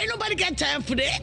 Ain't nobody got time for that.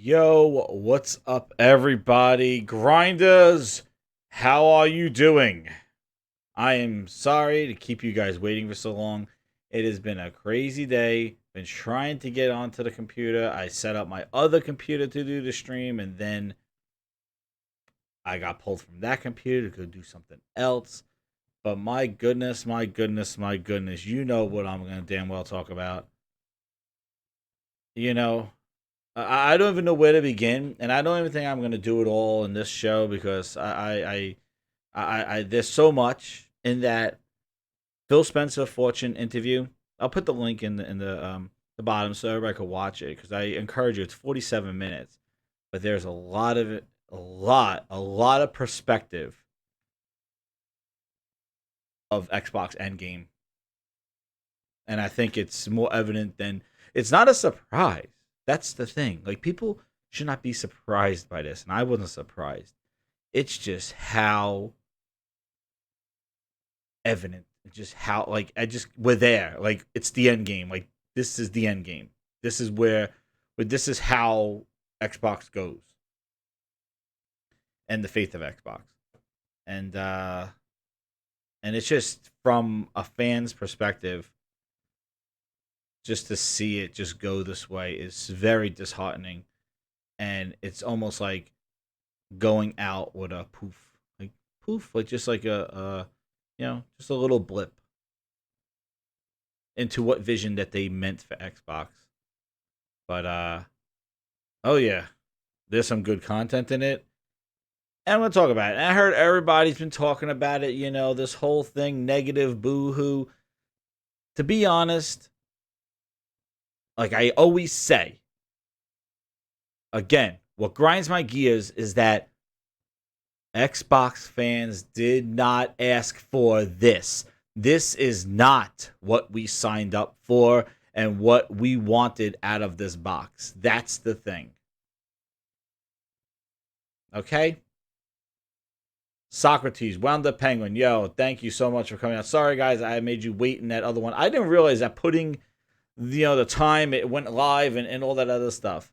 Yo, what's up, everybody? Grinders, how are you doing? I am sorry to keep you guys waiting for so long. It has been a crazy day. Been trying to get onto the computer. I set up my other computer to do the stream, and then I got pulled from that computer to go do something else. But my goodness, my goodness, my goodness, you know what I'm going to damn well talk about. You know, I don't even know where to begin, and I don't even think I'm gonna do it all in this show because there's so much in that Phil Spencer Fortune interview. I'll put the link in the bottom so everybody can watch it because I encourage you. It's 47 minutes, but there's a lot of it, a lot of perspective of Xbox Endgame, and I think it's more evident than it's not a surprise. That's the thing. Like, people should not be surprised by this, and I wasn't surprised. It's just how evident, just how, like, we're there. Like, it's the end game. Like, this is the end game. This is this is how Xbox goes, and the faith of Xbox, and it's just from a fan's perspective. Just to see it just go this way is very disheartening, and it's almost like going out with a poof, like just like just a little blip into what vision that they meant for Xbox. But oh yeah, there's some good content in it, and I'm gonna talk about it. And I heard everybody's been talking about it. This whole thing, negative, boo hoo. To be honest, like I always say, again, what grinds my gears is that Xbox fans did not ask for this. This is not what we signed up for and what we wanted out of this box. That's the thing. Okay? Socrates, Wound Up Penguin. Yo, thank you so much for coming out. Sorry, guys, I made you wait in that other one. I didn't realize that putting the time it went live and all that other stuff.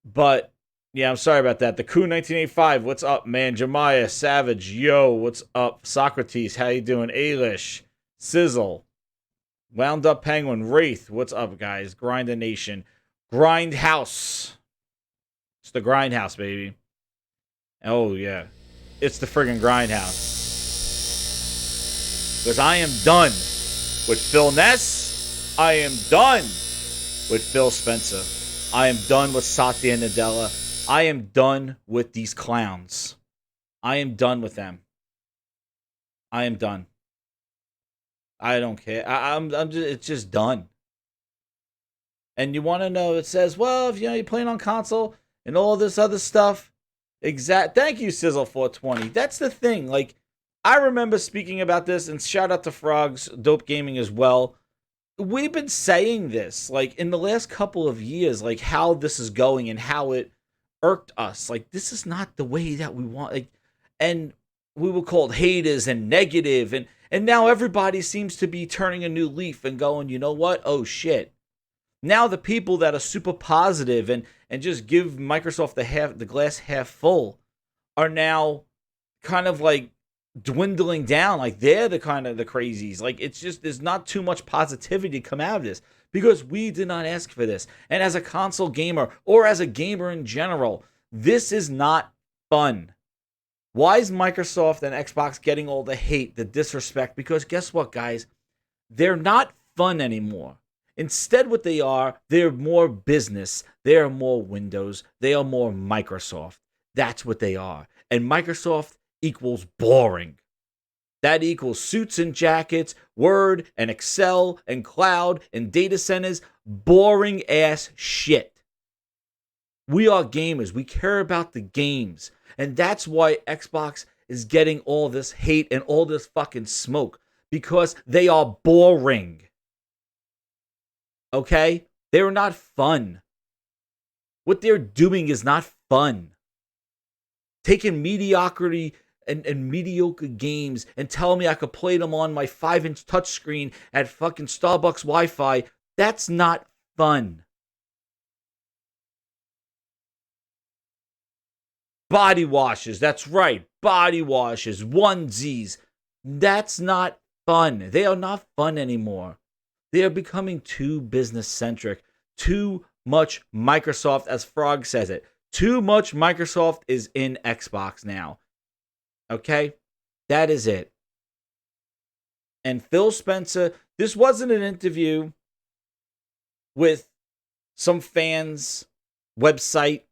But yeah, I'm sorry about that. The Coup 1985, what's up, man? Jemiah, Savage, yo, what's up? Socrates, how you doing? Alish, Sizzle, Wound Up Penguin, Wraith, what's up, guys? Grind the Nation, Grindhouse. It's the Grindhouse, baby. Oh yeah, it's the friggin' Grindhouse. Because I am done with Phil Ness. I am done with Phil Spencer. I am done with Satya Nadella. I am done with these clowns. I am done with them. I am done. I don't care. I'm just, it's just done. And you want to know? It says, well, if you're playing on console and all this other stuff. Thank you, Sizzle 420. That's the thing. Like, I remember speaking about this, and shout out to Frogs, Dope Gaming as well. We've been saying this, like, in the last couple of years, like, how this is going and how it irked us. Like, this is not the way that we want. Like, and we were called haters and negative, and now everybody seems to be turning a new leaf and going, you know what? Oh, shit. Now the people that are super positive and just give Microsoft the glass half full are now kind of like dwindling down. Like, they're the kind of the crazies. Like, it's just, there's not too much positivity to come out of this because we did not ask for this. And as a console gamer or as a gamer in general, this is not fun. Why is Microsoft and Xbox getting all the hate, the disrespect? Because guess what, guys? They're not fun anymore. Instead, what they are, they're more business. They are more Windows. They are more Microsoft. That's what they are. And Microsoft equals boring. That equals suits and jackets, Word and Excel and cloud and data centers. Boring ass shit. We are gamers. We care about the games. And that's why Xbox is getting all this hate and all this fucking smoke. Because they are boring. Okay? They're not fun. What they're doing is not fun. Taking mediocrity and mediocre games and telling me I could play them on my 5-inch touchscreen at fucking Starbucks Wi-Fi, that's not fun. Body washes, that's right. Body washes, onesies. That's not fun. They are not fun anymore. They are becoming too business-centric. Too much Microsoft, as Frog says it. Too much Microsoft is in Xbox now. Okay? That is it. And Phil Spencer, this wasn't an interview with some fans' website.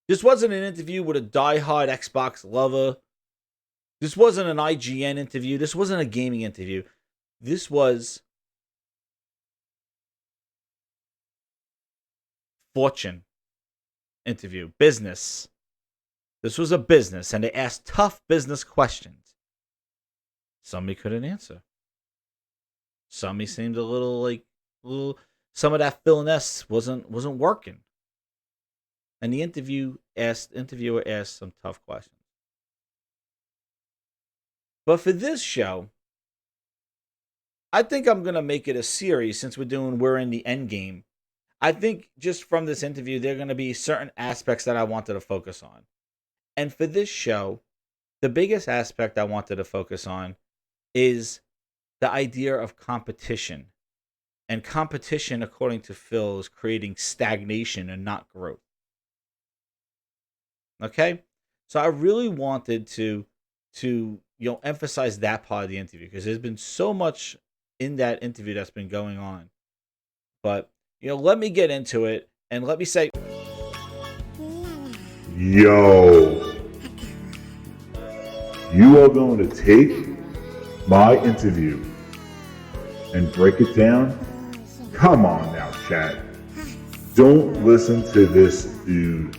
This wasn't an interview with a diehard Xbox lover. This wasn't an IGN interview. This wasn't a gaming interview. This was Fortune interview. Business. This was a business, and they asked tough business questions. Some he couldn't answer. Some he seemed a little some of that Phil Ness wasn't working. And the interviewer asked some tough questions. But for this show, I think I'm going to make it a series since we're in the ENDGAME. I think just from this interview, there are going to be certain aspects that I wanted to focus on. And for this show, the biggest aspect I wanted to focus on is the idea of competition. And competition, according to Phil, is creating stagnation and not growth. Okay? So I really wanted to emphasize that part of the interview because there's been so much in that interview that's been going on. But, let me get into it and let me say, yo, you are going to take my interview and break it down? Come on now, chat. Don't listen to this dude.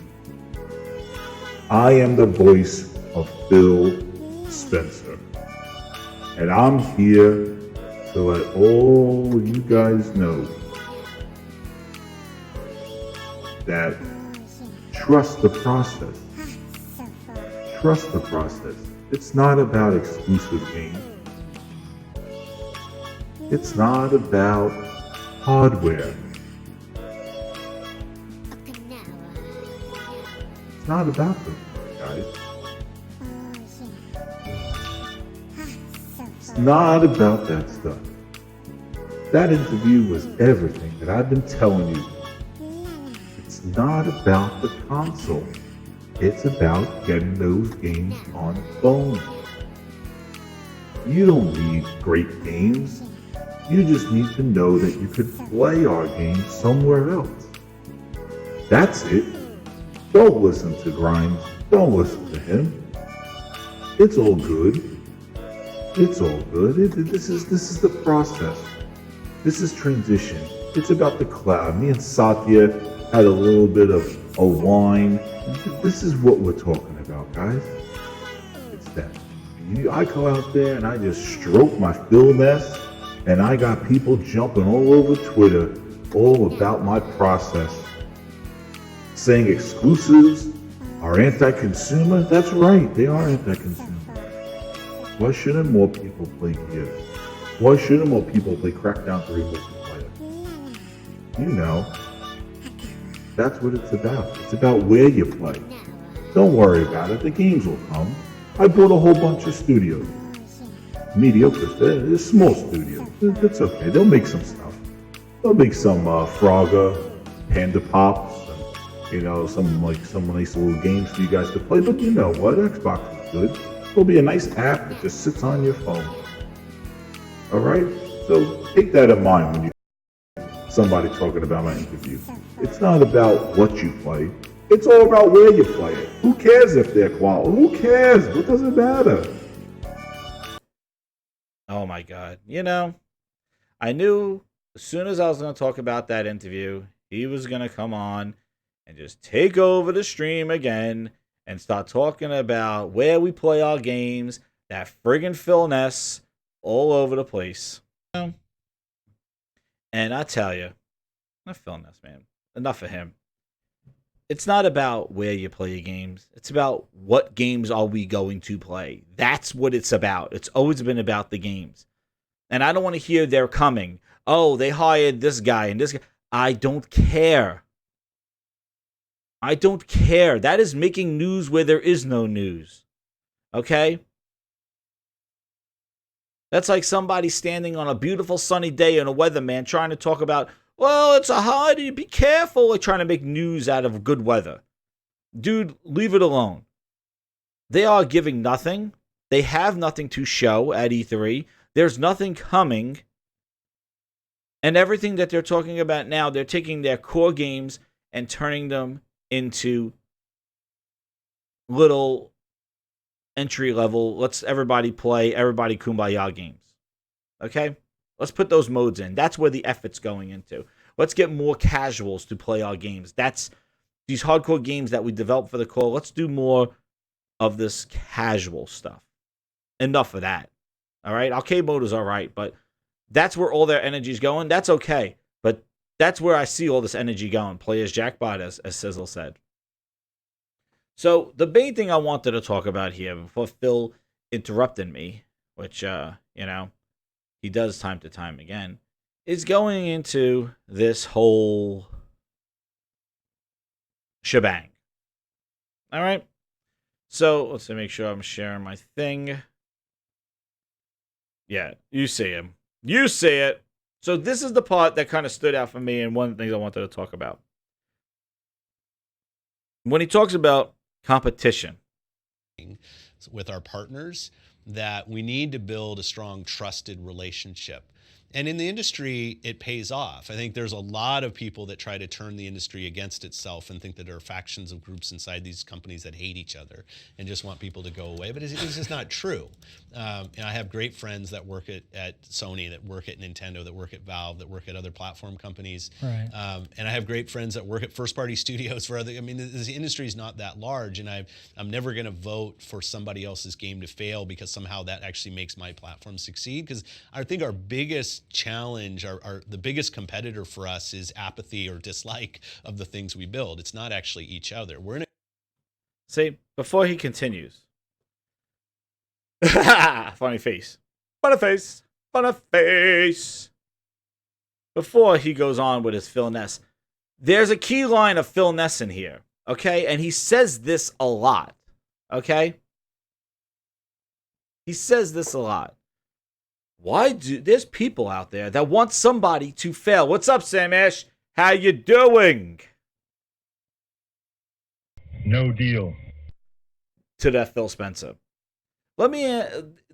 I am the voice of Phil Spencer. And I'm here to let all you guys know that trust the process. Trust the process. It's not about exclusive games. It's not about hardware. It's not about them, guys. It's not about that stuff. That interview was everything that I've been telling you. It's not about the console. It's about getting those games on the phone. You don't need great games. You just need to know that you could play our games somewhere else. That's it. Don't listen to Grimes. Don't listen to him. It's all good. It's all good. This is the process. This is transition. It's about the cloud. Me and Satya had a little bit of a wine. This is what we're talking about, guys. It's that. I go out there and I just stroke my Phil Ness, and I got people jumping all over Twitter all about my process, saying exclusives are anti-consumer. That's right, they are anti-consumer. Why shouldn't more people play Gears? Why shouldn't more people play Crackdown 3 multiplayer? That's what it's about. It's about where you play. Don't worry about it. The games will come. I bought a whole bunch of studios. Mediocre. They're small studios. It's okay. They'll make some stuff. They'll make some Frogger, Panda Pops, and, some nice little games for you guys to play. But you know what? Xbox good. It'll be a nice app that just sits on your phone. Alright? So take that in mind when you somebody talking about my interview. It's not about what you play. It's all about where you play it. Who cares if they're quality? Who cares? What does it matter? Oh my God. You know, I knew as soon as I was going to talk about that interview, he was going to come on and just take over the stream again and start talking about where we play our games, that friggin' Phil Ness all over the place. And I tell you, not Phil Ness, man. Enough of him. It's not about where you play your games. It's about what games are we going to play. That's what it's about. It's always been about the games. And I don't want to hear they're coming. Oh, they hired this guy and this guy. I don't care. I don't care. That is making news where there is no news. Okay? That's like somebody standing on a beautiful sunny day and a weatherman trying to talk about, well, it's a holiday, be careful, like trying to make news out of good weather. Dude, leave it alone. They are giving nothing. They have nothing to show at E3. There's nothing coming. And everything that they're talking about now, they're taking their core games and turning them into little entry level, let's everybody play, everybody kumbaya games. Okay? Let's put those modes in. That's where the effort's going into. Let's get more casuals to play our games. That's these hardcore games that we develop for the core. Let's do more of this casual stuff. Enough of that. All right? Arcade mode is all right, but that's where all their energy is going. That's okay. But that's where I see all this energy going. Play as Jackbot, as Sizzle said. So the main thing I wanted to talk about here before Phil interrupted me, which, he does time to time again, is going into this whole shebang. All right? So let's make sure I'm sharing my thing. Yeah, you see him. You see it. So this is the part that kind of stood out for me and one of the things I wanted to talk about. When he talks about competition with our partners, that we need to build a strong, trusted relationship. And in the industry, it pays off. I think there's a lot of people that try to turn the industry against itself and think that there are factions of groups inside these companies that hate each other and just want people to go away. But it's just not true. And I have great friends that work at Sony, that work at Nintendo, that work at Valve, that work at other platform companies. Right. And I have great friends that work at first-party studios for other. I mean, the industry is not that large, and I'm never going to vote for somebody else's game to fail because somehow that actually makes my platform succeed. Because I think our biggest challenge, the biggest competitor for us is apathy or dislike of the things we build. It's not actually each other. We're in a See, before he continues. Funny face. Funny face. Funny face. Before he goes on with his Phil Ness, there's a key line of Phil Ness in here, okay? And he says this a lot, okay? He says this a lot. There's people out there that want somebody to fail. What's up, Sam Ash? How you doing? No deal. To that Phil Spencer. Let me,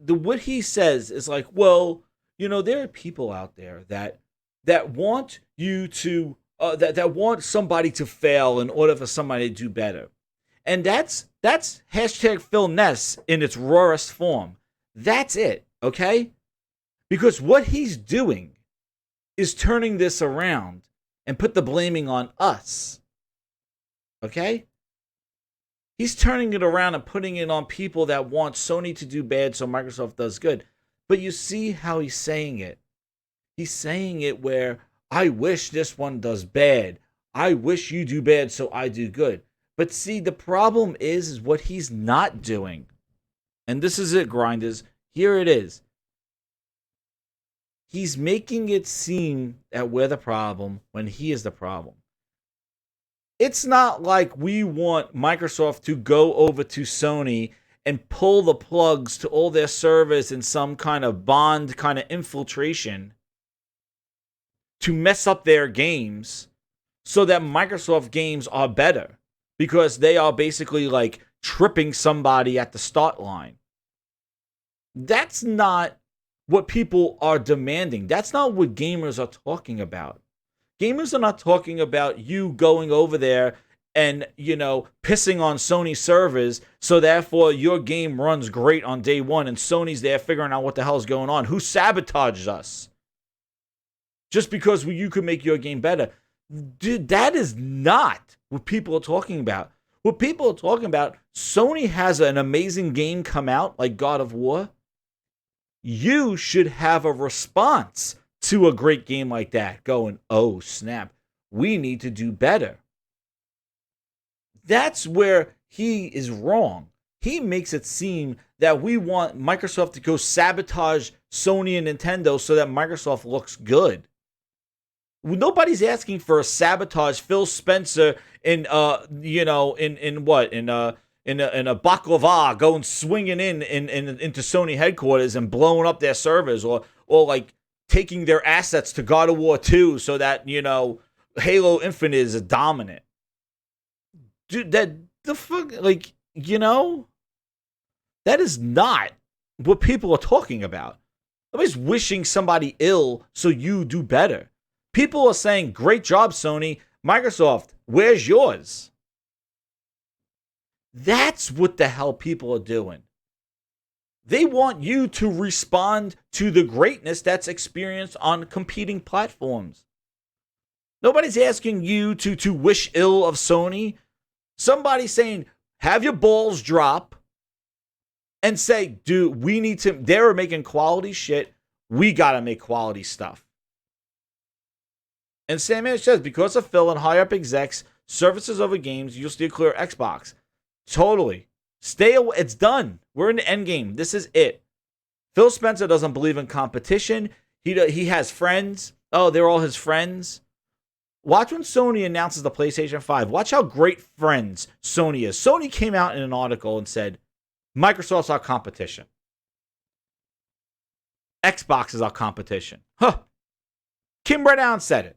what he says is like, well, there are people out there that want you to, that want somebody to fail in order for somebody to do better. And that's hashtag Phil Ness in its rawest form. That's it, okay? Because what he's doing is turning this around and put the blaming on us. Okay? He's turning it around and putting it on people that want Sony to do bad so Microsoft does good. But you see how he's saying it. He's saying it where, I wish this one does bad. I wish you do bad so I do good. But see, the problem is what he's not doing. And this is it, grinders. Here it is. He's making it seem that we're the problem when he is the problem. It's not like we want Microsoft to go over to Sony and pull the plugs to all their servers in some kind of bond kind of infiltration to mess up their games so that Microsoft games are better because they are basically like tripping somebody at the start line. That's not what people are demanding. That's not what gamers are talking about. Gamers are not talking about you going over there and, pissing on Sony servers, so therefore your game runs great on day one and Sony's there figuring out what the hell is going on. Who sabotages us? Just because you could make your game better. Dude, that is not what people are talking about. What people are talking about, Sony has an amazing game come out, like God of War. You should have a response to a great game like that, going, oh, snap, we need to do better. That's where he is wrong. He makes it seem that we want Microsoft to go sabotage Sony and Nintendo so that Microsoft looks good. Nobody's asking for a sabotage Phil Spencer in a baklava going swinging into Sony headquarters and blowing up their servers, or like taking their assets to God of War 2 so that, Halo Infinite is dominant. Dude, that is not what people are talking about. Nobody's wishing somebody ill so you do better. People are saying, great job, Sony. Microsoft, where's yours? That's what the hell people are doing. They want you to respond to the greatness that's experienced on competing platforms. Nobody's asking you to wish ill of Sony. Somebody's saying, have your balls drop and say, dude, they're making quality shit. We got to make quality stuff. And Sam Mann says, because of Phil and high up execs, services over games, you'll steer clear Xbox. Totally. Stay away. It's done. We're in the end game. This is it. Phil Spencer doesn't believe in competition. He has friends. Oh, they're all his friends. Watch when Sony announces the PlayStation 5. Watch how great friends Sony is. Sony came out in an article and said, Microsoft's our competition. Xbox is our competition. Huh. Kim Reddown said it.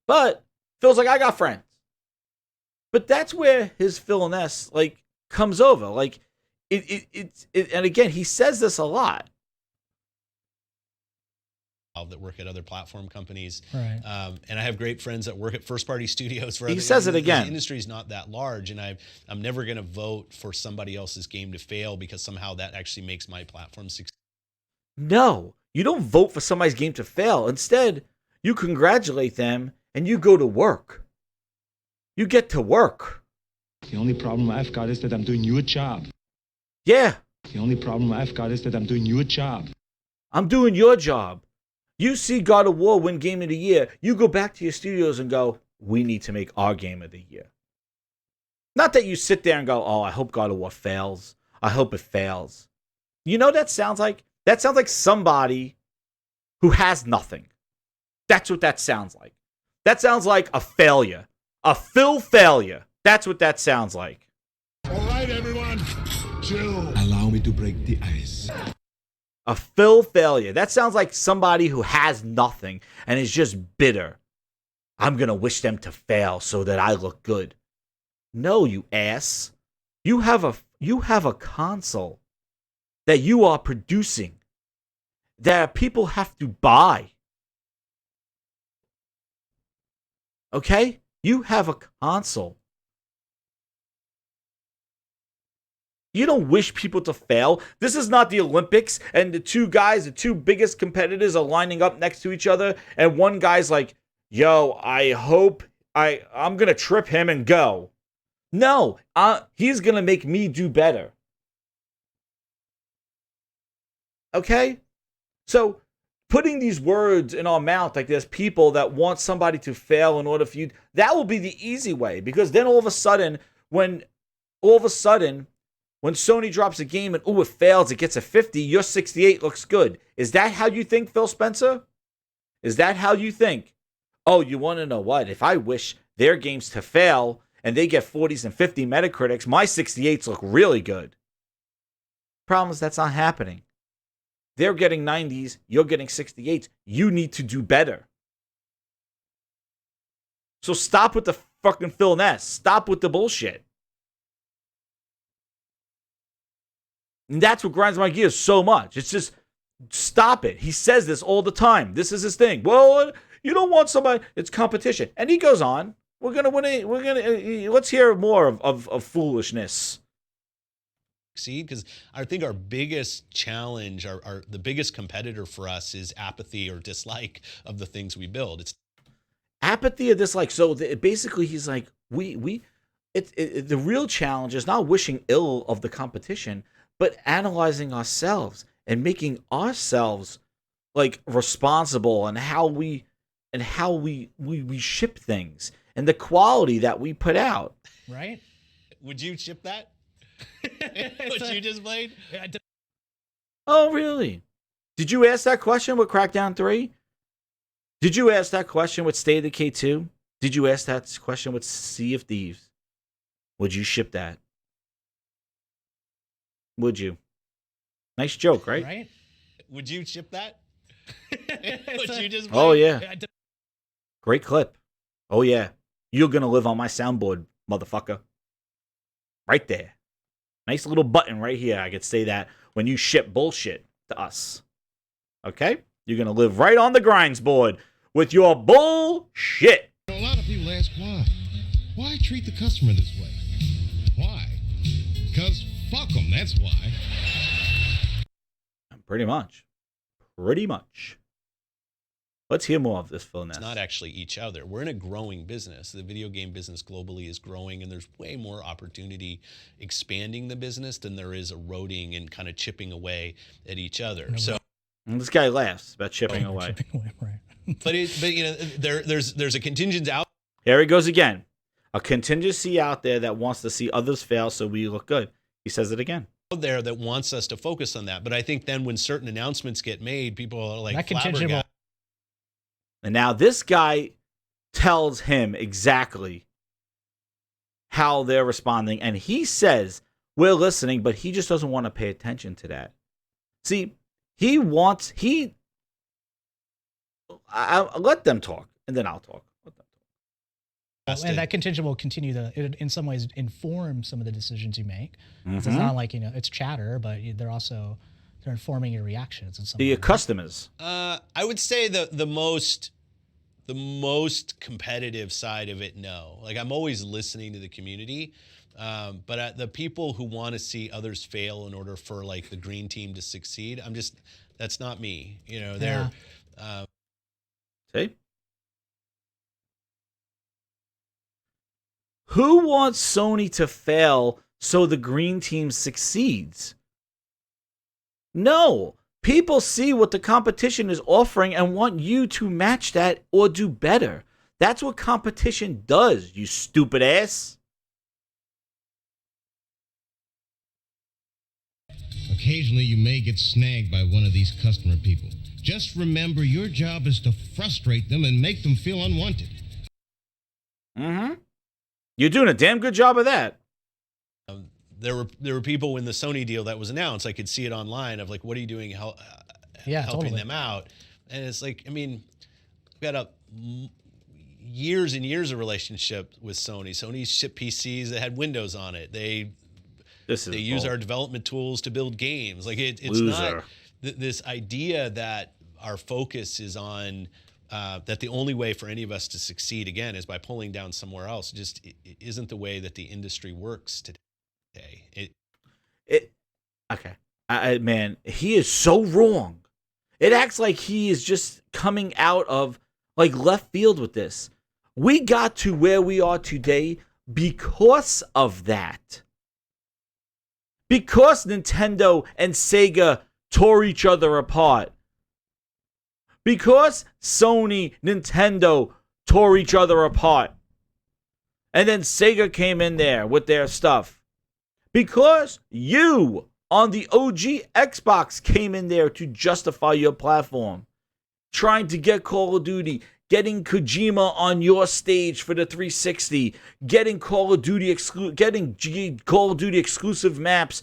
But Phil's like, I got friends. But that's where his villainess comes over. And again, he says this a lot. That work at other platform companies. Right. And I have great friends that work at first-party studios. He says it again. The industry's not that large, and I'm never going to vote for somebody else's game to fail because somehow that actually makes my platform succeed. No, you don't vote for somebody's game to fail. Instead, you congratulate them and you go to work. You get to work. The only problem I've got is that I'm doing your job. Yeah. The only problem I've got is that I'm doing your job. I'm doing your job. You see God of War win Game of the Year, you go back to your studios and go, we need to make our Game of the Year. Not that you sit there and go, oh, I hope God of War fails. I hope it fails. You know what that sounds like? That sounds like somebody who has nothing. That's what that sounds like. That sounds like a failure. A Phil failure. That's what that sounds like. All right, everyone. Chill. Allow me to break the ice. A Phil failure. That sounds like somebody who has nothing and is just bitter. I'm going to wish them to fail so that I look good. No, you ass. You have a console that you are producing that people have to buy. Okay? You have a console. You don't wish people to fail. This is not the Olympics, and the two biggest competitors are lining up next to each other, and one guy's like, yo, I hope I'm going to trip him and go. No, he's going to make me do better. Okay? So, putting these words in our mouth, like there's people that want somebody to fail in order for you, that will be the easy way. Because then all of a sudden, when Sony drops a game and, it fails, it gets a 50, your 68 looks good. Is that how you think, Phil Spencer? Is that how you think? Oh, you want to know what? If I wish their games to fail and they get 40s and 50 Metacritics, my 68s look really good. Problem is that's not happening. They're getting 90s, you're getting 68s. You need to do better. So stop with the fucking Phil Ness. Stop with the bullshit. And that's what grinds my gears so much. It's just, stop it. He says this all the time. This is his thing. Well, you don't want somebody. It's competition. And he goes on. We're gonna win. Let's hear more of foolishness. Because I think our biggest challenge, the biggest competitor for us is apathy or dislike of the things we build. It's apathy or dislike. So basically, he's like, the real challenge is not wishing ill of the competition, but analyzing ourselves and making ourselves like responsible and how we ship things and the quality that we put out. Right? Would you ship that? What you just played? Oh, really? Did you ask that question with Crackdown 3? Did you ask that question with State of Decay 2? Did you ask that question with Sea of Thieves? Would you ship that? Would you? Nice joke, right? Right? Would you ship that? What you just played? Oh, yeah. Great clip. Oh, yeah. You're going to live on my soundboard, motherfucker. Right there. Nice little button right here. I could say that when you ship bullshit to us. Okay? You're going to live right on the grinds board with your bullshit. A lot of people ask why. Why treat the customer this way? Why? Because fuck them, that's why. Pretty much. Let's hear more of this, Phil Ness. It's not actually each other. We're in a growing business. The video game business globally is growing, and there's way more opportunity expanding the business than there is eroding and kind of chipping away at each other. And this guy laughs about chipping away. Right. but you know, there's a contingent out. Here he goes again. A contingency out there that wants to see others fail so we look good. He says it again. There that wants us to focus on that. But I think then when certain announcements get made, people are like, flabbergasted. And now this guy tells him exactly how they're responding. And he says, we're listening, but he just doesn't want to pay attention to that. See, I'll let them talk, and then I'll talk. And that contingent will continue to, in some ways, inform some of the decisions you make. Mm-hmm. So it's not like, it's chatter, but they're informing your reactions in some way. Your customers. I would say the most competitive side of it, no. Like, I'm always listening to the community, but the people who want to see others fail in order for like the green team to succeed, that's not me. They're. See? Who wants Sony to fail so the green team succeeds? No. People see what the competition is offering and want you to match that or do better. That's what competition does, you stupid ass. Occasionally you may get snagged by one of these customer people. Just remember, your job is to frustrate them and make them feel unwanted. Mm-hmm. You're doing a damn good job of that. There were people in the Sony deal that was announced. I could see it online of like, what are you doing helping them out? And it's like, we've got years and years of relationship with Sony. Sony shipped PCs that had Windows on it. They use our development tools to build games. Like it's not this idea that our focus is on that the only way for any of us to succeed again is by pulling down somewhere else. It isn't the way that the industry works today. Okay. Man, he is so wrong. It acts like he is just coming out of like left field with this. We got to where we are today because of that. Because Nintendo and Sega tore each other apart. Because Sony, Nintendo tore each other apart. And then Sega came in there with their stuff. Because you on the OG Xbox came in there to justify your platform. Trying to get Call of Duty, getting Kojima on your stage for the 360, getting Call of Duty exclusive maps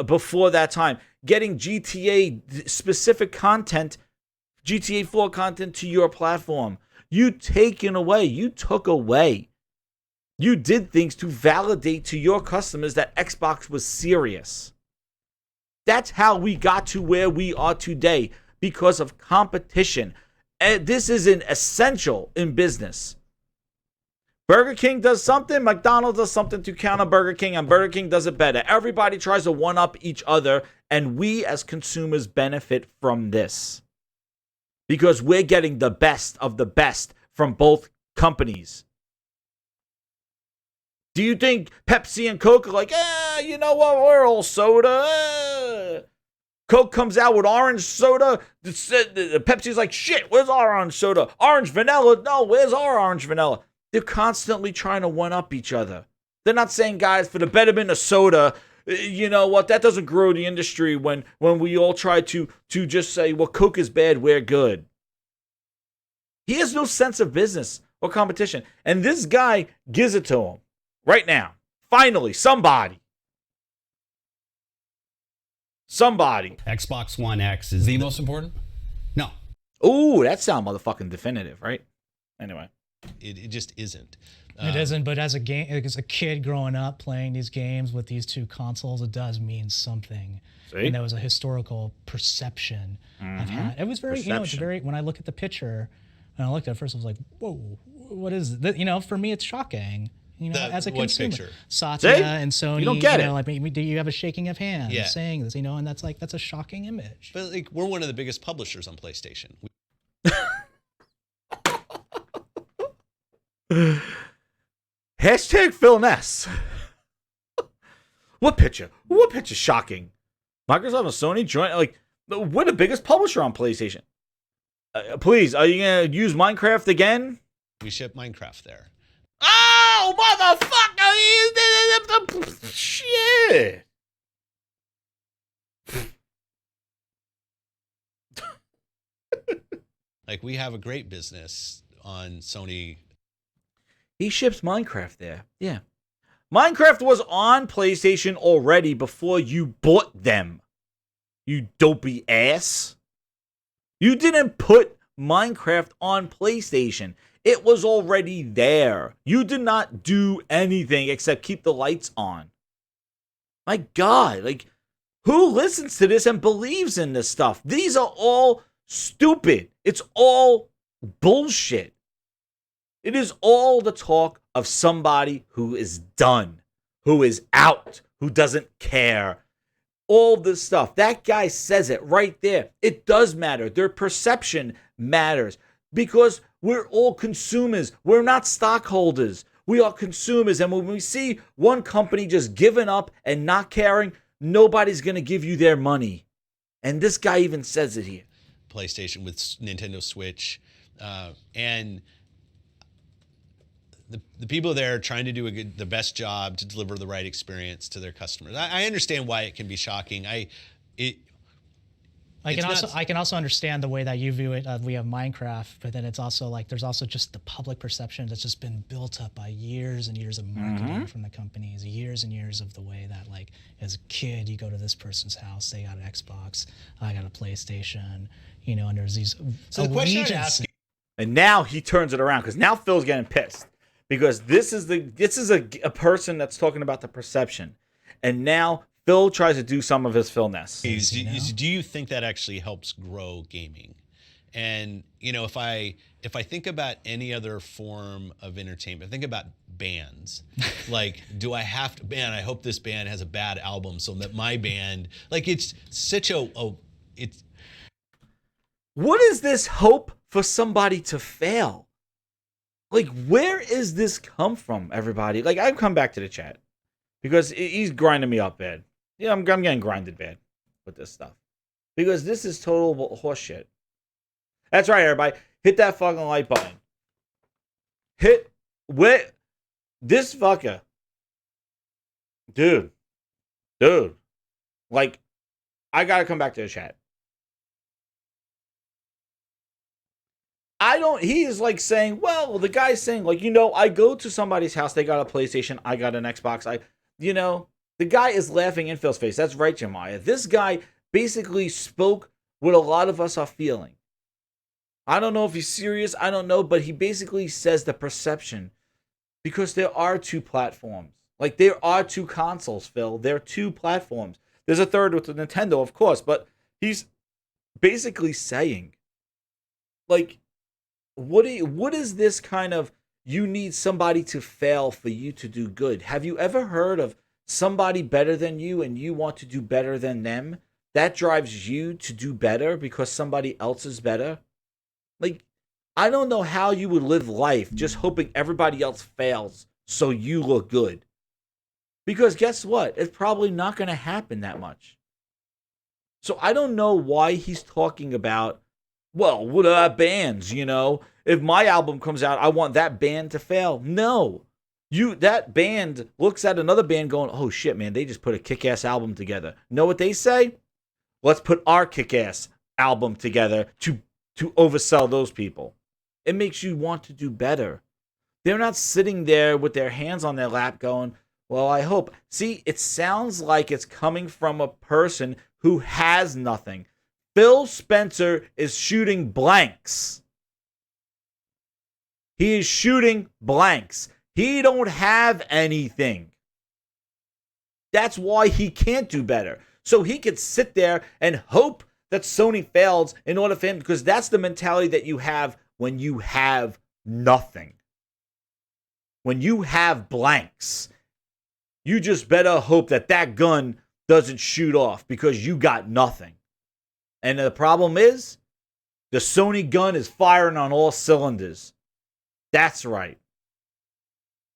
before that time, getting GTA specific content, GTA 4 content to your platform. You took away. You did things to validate to your customers that Xbox was serious. That's how we got to where we are today, because of competition. And this is an essential in business. Burger King does something, McDonald's does something to counter Burger King, and Burger King does it better. Everybody tries to one-up each other, and we as consumers benefit from this because we're getting the best of the best from both companies. Do you think Pepsi and Coke are like, you know what, we're all soda. Coke comes out with orange soda. Pepsi's like, shit, where's our orange soda? Orange vanilla? No, where's our orange vanilla? They're constantly trying to one-up each other. They're not saying, guys, for the betterment of soda, you know what, that doesn't grow the industry when we all try to just say, well, Coke is bad, we're good. He has no sense of business or competition. And this guy gives it to him right now. Finally, somebody. Xbox One X is the most important? No. Ooh, that sound motherfucking definitive, right? Anyway. It just isn't. It isn't, but as a kid growing up playing these games with these two consoles, it does mean something. See? And there was a historical perception I've had. It was very, it's very, when I look at the picture, and I looked at it first, I was like, whoa, what is this? For me, it's shocking. As a consumer, picture? Satya and Sony, you don't get it. Like, do you have a shaking of hands saying this? And that's a shocking image. But like, we're one of the biggest publishers on PlayStation. Hashtag Phil Ness. What picture? What picture? Shocking. Microsoft and Sony joint. Like, we're the biggest publisher on PlayStation. Please, are you gonna use Minecraft again? We ship Minecraft there. Oh, motherfucker! Shit. Like, we have a great business on Sony. He ships Minecraft there. Yeah. Minecraft was on PlayStation already before you bought them. You dopey ass. You didn't put Minecraft on PlayStation. It was already there. You did not do anything except keep the lights on. My God, like, who listens to this and believes in this stuff? These are all stupid. It's all bullshit. It is all the talk of somebody who is done, who is out, who doesn't care. All this stuff. That guy says it right there. It does matter. Their perception matters because we're all consumers. We're not stockholders. We are consumers. And when we see one company just giving up and not caring, nobody's going to give you their money. And this guy even says it here. PlayStation with Nintendo Switch. And the people there are trying to do the best job to deliver the right experience to their customers. I understand why it can be shocking. I can also understand the way that you view it. We have Minecraft, but then it's also like there's also just the public perception that's just been built up by years and years of marketing from the companies, years and years of the way that, like, as a kid, you go to this person's house, they got an Xbox, I got a PlayStation, and there's these. So the question I'm asking, and now he turns it around because now Phil's getting pissed because this is a person that's talking about the perception, and now Phil tries to do some of his Phil Ness. Do you think that actually helps grow gaming? And if I think about any other form of entertainment, think about bands. Like, do I have to? Man, I hope this band has a bad album so that my band, like, it's such it's. What is this hope for somebody to fail? Like, where is this come from, everybody? Like, I've come back to the chat because he's grinding me up bad. Yeah, I'm getting grinded bad with this stuff because this is total horseshit. That's right, everybody. Hit that fucking like button. This fucker. Dude. Like, I gotta come back to the chat. He is like saying, well, the guy's saying, like, I go to somebody's house, they got a PlayStation, I got an Xbox, the guy is laughing in Phil's face. That's right, Jeremiah. This guy basically spoke what a lot of us are feeling. I don't know if he's serious, I don't know, but he basically says the perception. Because there are two platforms. Like, there are two consoles, Phil. There are two platforms. There's a third with the Nintendo, of course, but he's basically saying, like, what is this kind of, you need somebody to fail for you to do good? Have you ever heard of somebody better than you and you want to do better than them? That drives you to do better because somebody else is better? Like, I don't know how you would live life just hoping everybody else fails so you look good. Because guess what? It's probably not going to happen that much. So I don't know why he's talking about, well, what about bands, you know? If my album comes out, I want that band to fail. No. That band looks at another band going, oh shit, man, they just put a kick-ass album together. Know what they say? Let's put our kick-ass album together to oversell those people. It makes you want to do better. They're not sitting there with their hands on their lap going, well, I hope. See, it sounds like it's coming from a person who has nothing. Phil Spencer is shooting blanks. He is shooting blanks. He don't have anything. That's why he can't do better. So he could sit there and hope that Sony fails in order for him, because that's the mentality that you have when you have nothing. When you have blanks, you just better hope that that gun doesn't shoot off because you got nothing. And the problem is, the Sony gun is firing on all cylinders. That's right.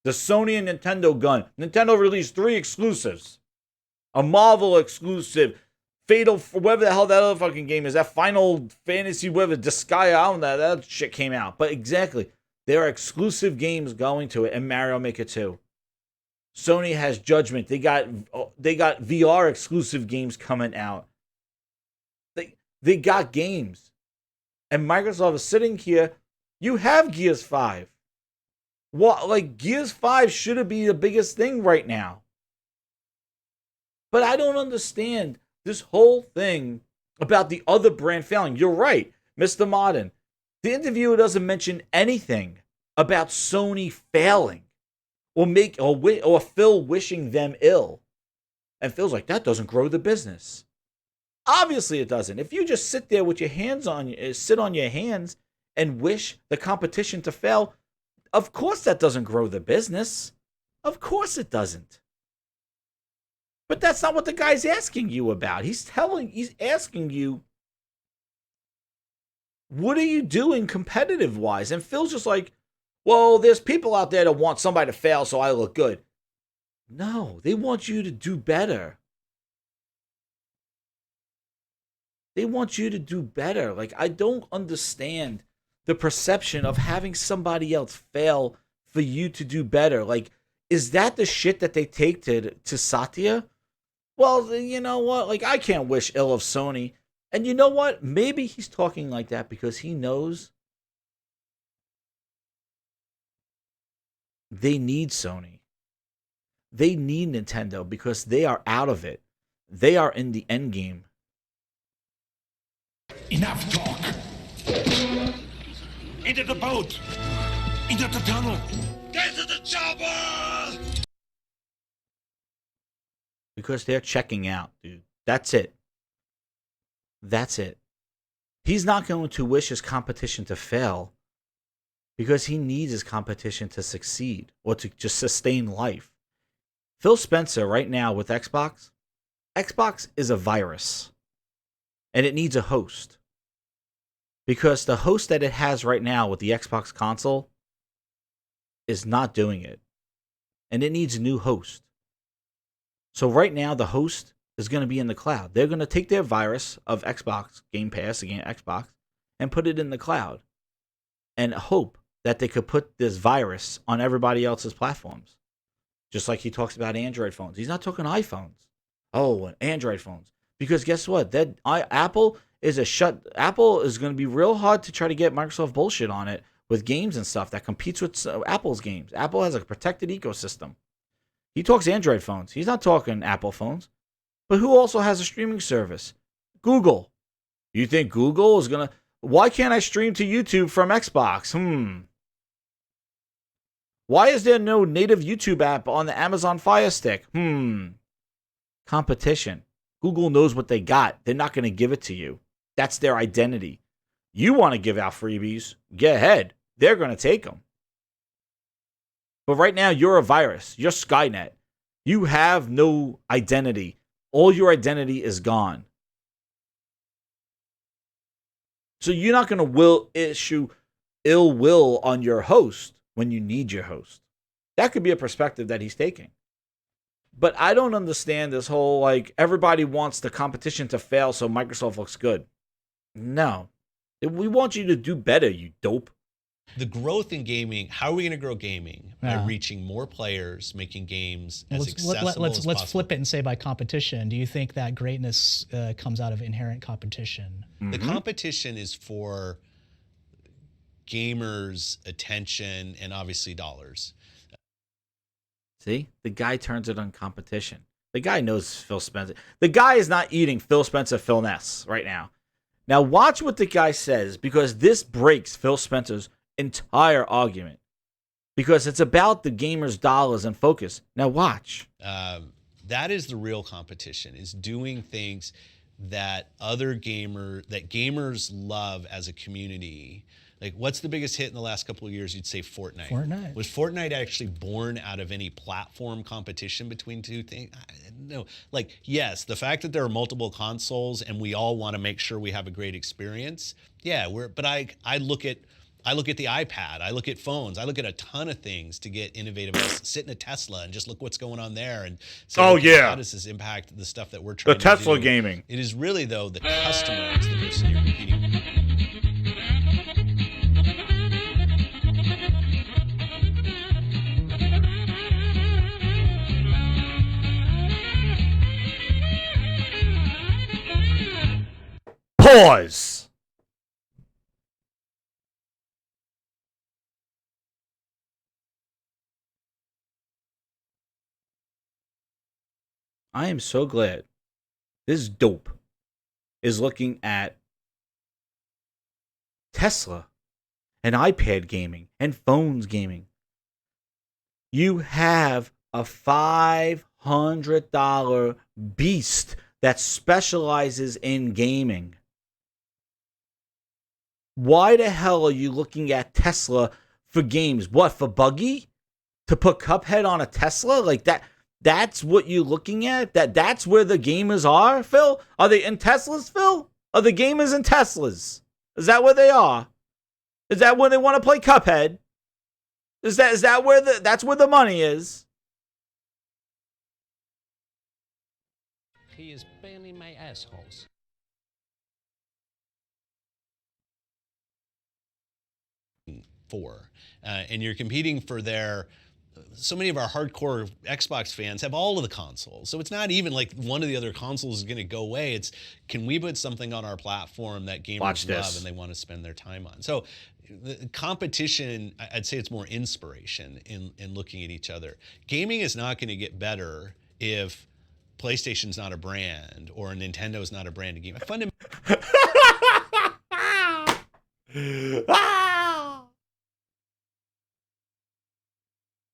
The Sony and Nintendo gun. Nintendo released 3 exclusives. A Marvel exclusive. Fatal, whatever the hell that other fucking game is. That Final Fantasy, whatever, Disgaea, I don't know, that shit came out. But exactly, there are exclusive games going to it. And Mario Maker 2. Sony has Judgment. They got VR exclusive games coming out. They got games. And Microsoft is sitting here. You have Gears 5. What, like, Gears 5 should be the biggest thing right now. But I don't understand this whole thing about the other brand failing. You're right, Mr. Modern. The interviewer doesn't mention anything about Sony failing or Phil wishing them ill. And Phil's like, that doesn't grow the business. Obviously it doesn't. If you just sit there with your hands on your hands and wish the competition to fail, of course that doesn't grow the business. Of course it doesn't. But that's not what the guy's asking you about. He's asking you, what are you doing competitive wise? And Phil's just like, well, there's people out there that want somebody to fail so I look good. No, they want you to do better. They want you to do better. Like, I don't understand the perception of having somebody else fail for you to do better. Like, is that the shit that they take to Satya? Well, you know what? Like, I can't wish ill of Sony. And you know what? Maybe he's talking like that because he knows they need Sony. They need Nintendo because they are out of it. They are in the end game. Enough talk! Into the boat! Into the tunnel! Get to the chopper! Because they're checking out, dude. That's it. That's it. He's not going to wish his competition to fail because he needs his competition to succeed or to just sustain life. Phil Spencer right now with Xbox is a virus. And it needs a host. Because the host that it has right now with the Xbox console is not doing it. And it needs a new host. So right now, the host is going to be in the cloud. They're going to take their virus of Xbox, Game Pass, again, Xbox, and put it in the cloud. And hope that they could put this virus on everybody else's platforms. Just like he talks about Android phones. He's not talking iPhones. Oh, Android phones. Because guess what? Apple is going to be real hard to try to get Microsoft bullshit on it with games and stuff that competes with Apple's games. Apple has a protected ecosystem. He talks Android phones. He's not talking Apple phones. But who also has a streaming service? Google. You think Google is going to... Why can't I stream to YouTube from Xbox? Why is there no native YouTube app on the Amazon Fire Stick? Competition. Google knows what they got. They're not going to give it to you. That's their identity. You want to give out freebies, get ahead. They're going to take them. But right now, you're a virus. You're Skynet. You have no identity. All your identity is gone. So you're not going to issue ill will on your host when you need your host. That could be a perspective that he's taking. But I don't understand this whole, like, everybody wants the competition to fail so Microsoft looks good. No. We want you to do better, you dope. The growth in gaming, how are we going to grow gaming? By reaching more players, making games as accessible as possible. Let's flip it and say by competition. Do you think that greatness comes out of inherent competition? The competition is for gamers' attention and obviously dollars. See? The guy turns it on competition. The guy knows Phil Spencer. The guy is not eating Phil Spencer, Phil Ness right now. Now watch what the guy says, because this breaks Phil Spencer's entire argument. Because it's about the gamers' dollars and focus. Now watch. That is the real competition, is doing things that gamers love as a community. Like, what's the biggest hit in the last couple of years? You'd say Fortnite. Was Fortnite actually born out of any platform competition between two things? No. Like, yes, the fact that there are multiple consoles and we all want to make sure we have a great experience. Yeah, but I look at the iPad, I look at phones, I look at a ton of things to get innovative. Sit in a Tesla and just look what's going on there and say, how does this impact the stuff that we're trying to do? The Tesla gaming. It is really, though, the customer is the person you're competing with. Pause. I am so glad this dope is looking at Tesla and iPad gaming and phones gaming. You have a $500 beast that specializes in gaming. Why the hell are you looking at Tesla for games? What, for buggy? To put Cuphead on a Tesla? Like that? That's what you're looking at? That's where the gamers are, Phil? Are they in Teslas, Phil? Are the gamers in Teslas? Is that where they are? Is that when they want to play Cuphead? Is that where that's where the money is? He is bailing my assholes. And you're competing for so many of our hardcore Xbox fans have all of the consoles. So it's not even like one of the other consoles is going to go away. It's, can we put something on our platform that gamers love and they want to spend their time on? So the competition, I'd say it's more inspiration in looking at each other. Gaming is not going to get better if PlayStation's not a brand or Nintendo's not a brand of game.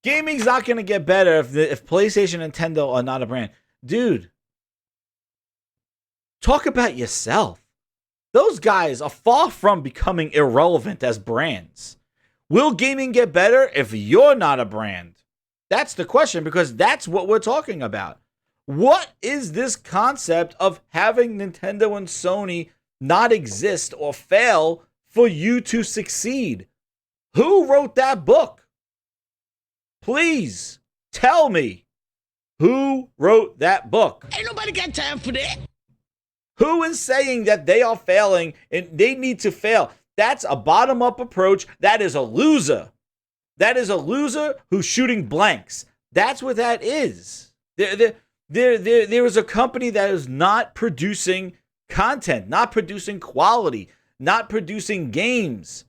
Gaming's not going to get better if PlayStation and Nintendo are not a brand. Dude, talk about yourself. Those guys are far from becoming irrelevant as brands. Will gaming get better if you're not a brand? That's the question, because that's what we're talking about. What is this concept of having Nintendo and Sony not exist or fail for you to succeed? Who wrote that book? Please tell me who wrote that book. Ain't nobody got time for that. Who is saying that they are failing and they need to fail? That's a bottom-up approach. That is a loser. That is a loser who's shooting blanks. That's what that is. There is a company that is not producing content, not producing quality, not producing games.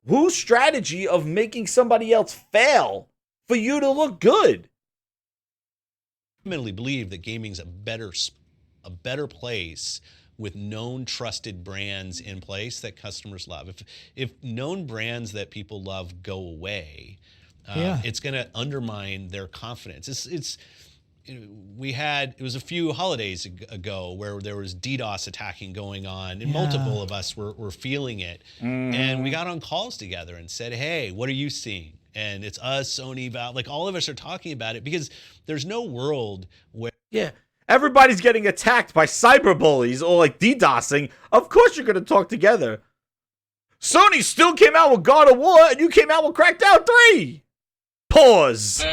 Whose strategy of making somebody else fail for you to look good? I fundamentally believe that gaming's a better place with known, trusted brands in place that customers love. If known brands that people love go away, it's going to undermine their confidence. it was a few holidays ago where there was DDoS attacking going on, and Yeah. multiple of us were feeling it. And we got on calls together and said, hey, what are you seeing? And it's us, Sony, Valve, like all of us are talking about it, because there's no world where Yeah. Everybody's getting attacked by cyberbullies or like DDoSing. Of course you're going to talk together. Sony still came out with God of War, and you came out with Crackdown 3. Pause.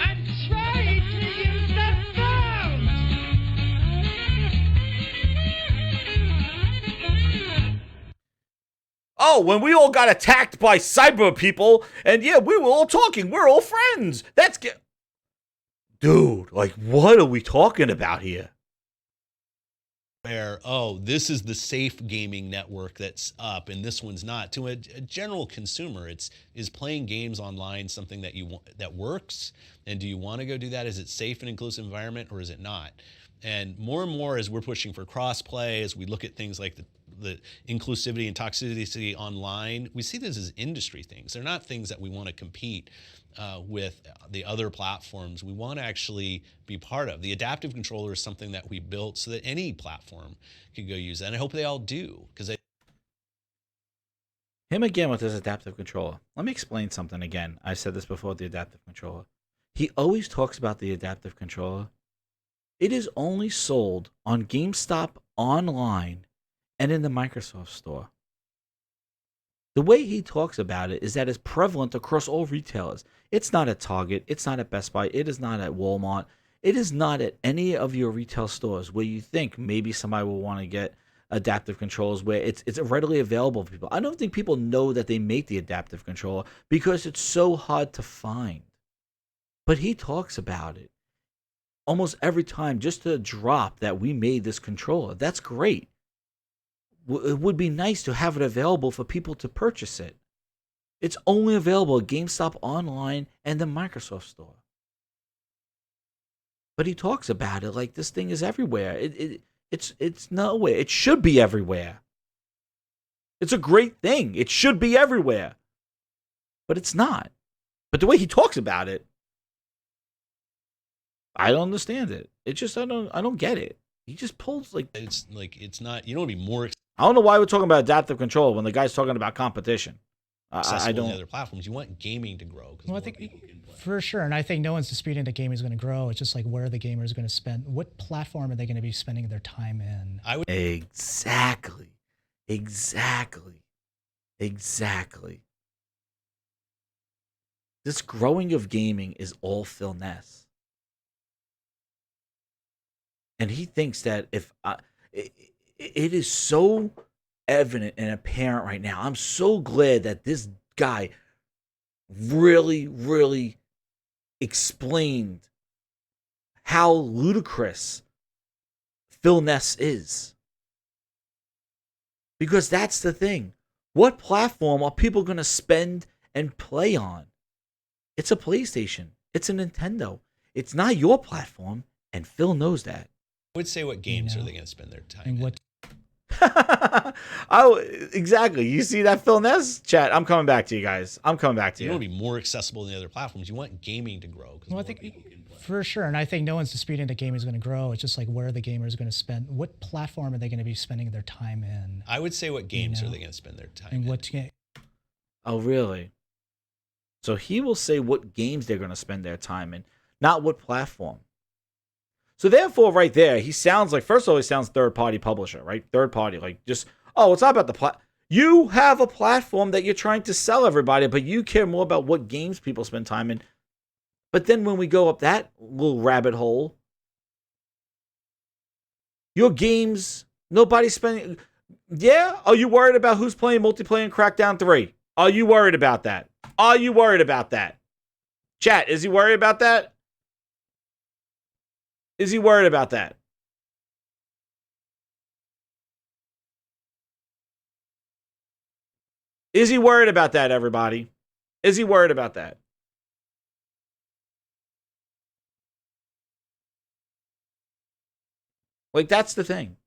I'm trying to use the phone! Oh, when we all got attacked by cyber people, and yeah, we were all talking. We're all friends. Dude, like, what are we talking about here? where, oh, this is the safe gaming network that's up and this one's not. To a general consumer, is playing games online something that you want, that works? And do you want to go do that? Is it safe and inclusive environment, or is it not? And more as we're pushing for cross-play, as we look at things like the inclusivity and toxicity online, we see this as industry things. They're not things that we want to compete with the other platforms. We want to actually be part of. The adaptive controller is something that we built so that any platform could go use that. And I hope they all do, because Him again with his adaptive controller. Let me explain something again. I said this before with the adaptive controller. He always talks about the adaptive controller. It is only sold on GameStop online and in the Microsoft Store. The way he talks about it is that it's prevalent across all retailers. It's not at Target. It's not at Best Buy. It is not at Walmart. It is not at any of your retail stores where you think maybe somebody will want to get adaptive controllers, where it's readily available for people. I don't think people know that they make the adaptive controller because it's so hard to find. But he talks about it almost every time, just to drop that we made this controller. That's great. It would be nice to have it available for people to purchase it. It's only available at GameStop online and the Microsoft Store. But he talks about it like this thing is everywhere. It's nowhere. It should be everywhere. It's a great thing. It should be everywhere. But it's not. But the way he talks about it, I don't understand it. It just I don't get it. He just pulls like it's not. You don't want to be more I don't know why we're talking about adaptive control when the guy's talking about competition. accessible I don't. on the other platforms. You want gaming to grow. Well, I think for sure, and I think no one's disputing that gaming is going to grow. It's just like where are the gamers going to spend? What platform are they going to be spending their time in? I would Exactly. This growing of gaming is all Phil Ness. And he thinks that it is so evident and apparent right now. I'm so glad that this guy really explained how ludicrous Phil Ness is. Because that's the thing. What platform are people going to spend and play on? It's a PlayStation. It's a Nintendo. It's not your platform, and Phil knows that. would say, what games are they going to spend their time And in? what Exactly. You see that, Phil Ness? Chat, I'm coming back to you guys. I'm coming back to You you. want to be more accessible than the other platforms. You want gaming to grow. 'Cause Well, I more think people can play. for sure, and I think no one's disputing that gaming is going to grow. It's just like where are the gamers going to spend? What platform are they going to be spending their time in? I would say, what games know, are they going to spend their time And in? what ga- Oh, really? So he will say what games they're going to spend their time in, not what platform. So therefore, right there, he sounds like, first of all, he sounds third-party publisher, right? Third party, like just, oh, it's not about the You have a platform that you're trying to sell everybody, but you care more about what games people spend time in. But then when we go up that little rabbit hole, your games, nobody's spending. Yeah? Are you worried about who's playing multiplayer in Crackdown 3? Are you worried about that? Are you worried about that? Chat, is he worried about that? Is he worried about that? Is he worried about that, everybody? Is he worried about that? Like, that's the thing.